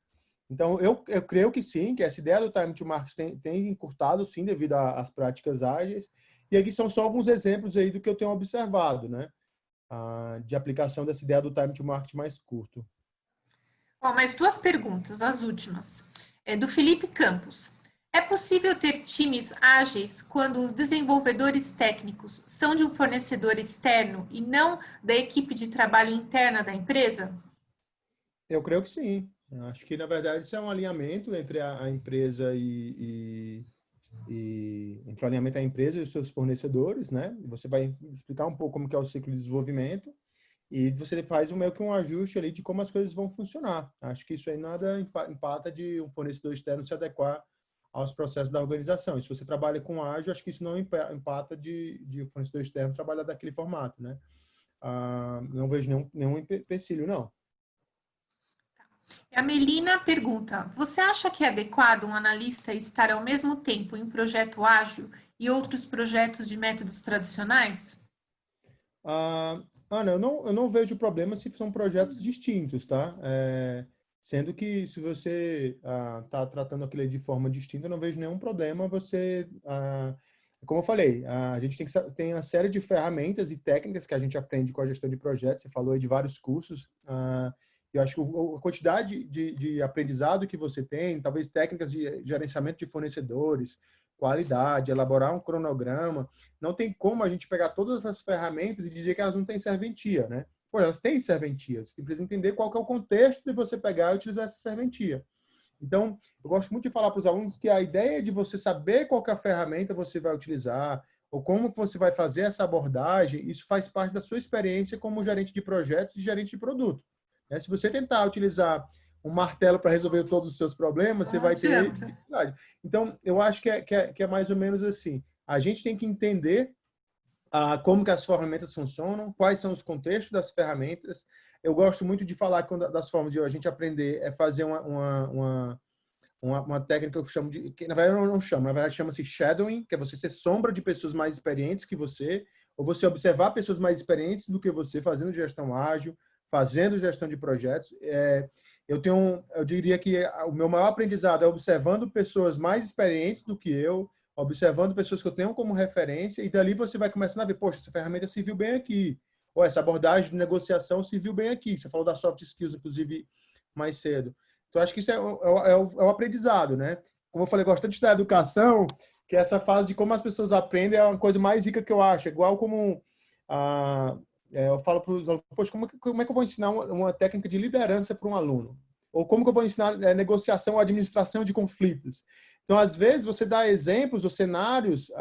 Então, eu creio que sim, que essa ideia do time to market tem encurtado, sim, devido às práticas ágeis. E aqui são só alguns exemplos aí do que eu tenho observado, né? De aplicação dessa ideia do time to market mais curto. Mais 2 perguntas, as últimas. É do Felipe Campos. É possível ter times ágeis quando os desenvolvedores técnicos são de um fornecedor externo e não da equipe de trabalho interna da empresa? Eu creio que sim. Acho que, na verdade, isso é um alinhamento entre a empresa e entra em alinhamento a empresa e os seus fornecedores, né? Você vai explicar um pouco como que é o ciclo de desenvolvimento e você faz meio que um ajuste ali de como as coisas vão funcionar. Acho que isso aí nada empata de um fornecedor externo se adequar aos processos da organização. E se você trabalha com ágil, acho que isso não empata de um fornecedor externo trabalhar daquele formato, né? Não vejo nenhum empecilho, não. A Melina pergunta, você acha que é adequado um analista estar ao mesmo tempo em um projeto ágil e outros projetos de métodos tradicionais? Ana, eu não vejo problema se são projetos distintos, tá? Sendo que se você está tratando aquilo de forma distinta, eu não vejo nenhum problema você... como eu falei, a gente tem uma série de ferramentas e técnicas que a gente aprende com a gestão de projetos. Você falou aí de vários cursos. Eu acho que a quantidade de aprendizado que você tem, talvez técnicas de gerenciamento de fornecedores, qualidade, elaborar um cronograma, não tem como a gente pegar todas essas ferramentas e dizer que elas não têm serventia, né? Pô, elas têm serventia. Você precisa entender qual que é o contexto de você pegar e utilizar essa serventia. Então, eu gosto muito de falar para os alunos que a ideia de você saber qual que é a ferramenta você vai utilizar, ou como você vai fazer essa abordagem, isso faz parte da sua experiência como gerente de projetos e gerente de produto. Se você tentar utilizar um martelo para resolver todos os seus problemas, você vai ter dificuldade. Então, eu acho que é mais ou menos assim. A gente tem que entender como que as ferramentas funcionam, quais são os contextos das ferramentas. Eu gosto muito de falar que das formas de a gente aprender é fazer uma técnica que eu chamo de... que na verdade eu não chamo, na verdade chama-se shadowing, que é você ser sombra de pessoas mais experientes que você, ou você observar pessoas mais experientes do que você, fazendo gestão ágil, fazendo gestão de projetos. Eu diria que o meu maior aprendizado é observando pessoas mais experientes do que eu, observando pessoas que eu tenho como referência, e dali você vai começando a ver, poxa, essa ferramenta serviu bem aqui, ou essa abordagem de negociação serviu bem aqui. Você falou das soft skills, inclusive, mais cedo. Então, acho que isso é o aprendizado, né? Como eu falei, gosto tanto de estudar educação, que essa fase de como as pessoas aprendem é uma coisa mais rica que eu acho. É igual como... eu falo para os alunos, poxa, como é que eu vou ensinar uma técnica de liderança para um aluno? Ou como que eu vou ensinar negociação ou administração de conflitos? Então, às vezes, você dá exemplos ou cenários,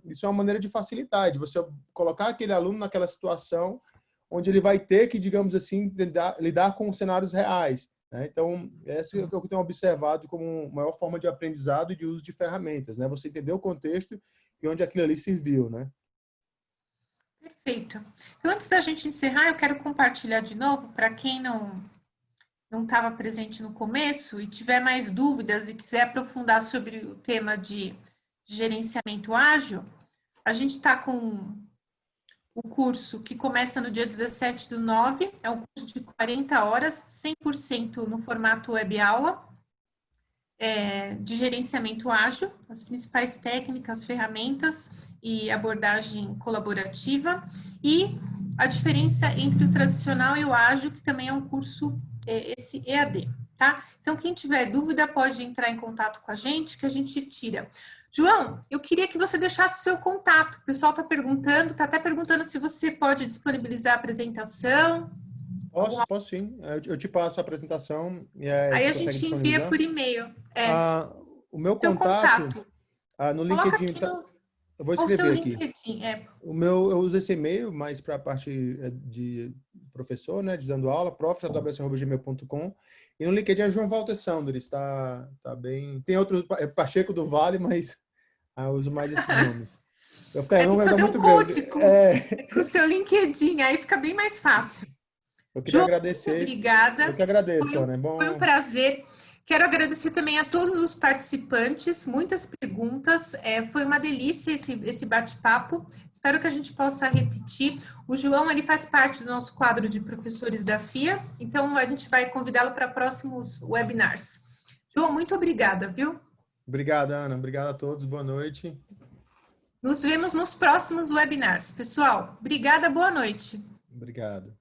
isso é uma maneira de facilitar, de você colocar aquele aluno naquela situação onde ele vai ter que, digamos assim, lidar com cenários reais. Né? Então, essa é o que eu tenho observado como a maior forma de aprendizado e de uso de ferramentas. Né? Você entender o contexto e onde aquilo ali serviu. Né? Perfeito. Então, antes da gente encerrar, eu quero compartilhar de novo, para quem não estava presente no começo e tiver mais dúvidas e quiser aprofundar sobre o tema de gerenciamento ágil, a gente está com o curso que começa no dia 17/9, é um curso de 40 horas, 100% no formato web aula, de gerenciamento ágil, as principais técnicas, ferramentas e abordagem colaborativa, e a diferença entre o tradicional e o ágil, que também é um curso, esse EAD, tá? Então, quem tiver dúvida pode entrar em contato com a gente, que a gente tira. João, eu queria que você deixasse seu contato. O pessoal está perguntando, está até perguntando se você pode disponibilizar a apresentação. Posso sim. Eu te passo a apresentação e aí a você consegue gente envia disponibilizar? por e-mail. O meu Seu contato no Coloca LinkedIn, aqui no eu vou o seu escrever aqui. LinkedIn. Eu uso esse e-mail mais para a parte de professor, né, de dando aula, prof.jws@gmail.com. E no LinkedIn é João Walter Sanders, tá bem. Tem outro, Pacheco do Vale, mas eu uso mais esses nomes. Tem que fazer um coach com o seu LinkedIn, aí fica bem mais fácil. Eu queria agradecer. Muito obrigada. Eu que agradeço, Ana. Foi um prazer. Quero agradecer também a todos os participantes, muitas perguntas. Foi uma delícia esse bate-papo. Espero que a gente possa repetir. O João, ele faz parte do nosso quadro de professores da FIA, então a gente vai convidá-lo para próximos webinars. João, muito obrigada, viu? Obrigado, Ana. Obrigado a todos. Boa noite. Nos vemos nos próximos webinars. Pessoal, obrigada, boa noite. Obrigado.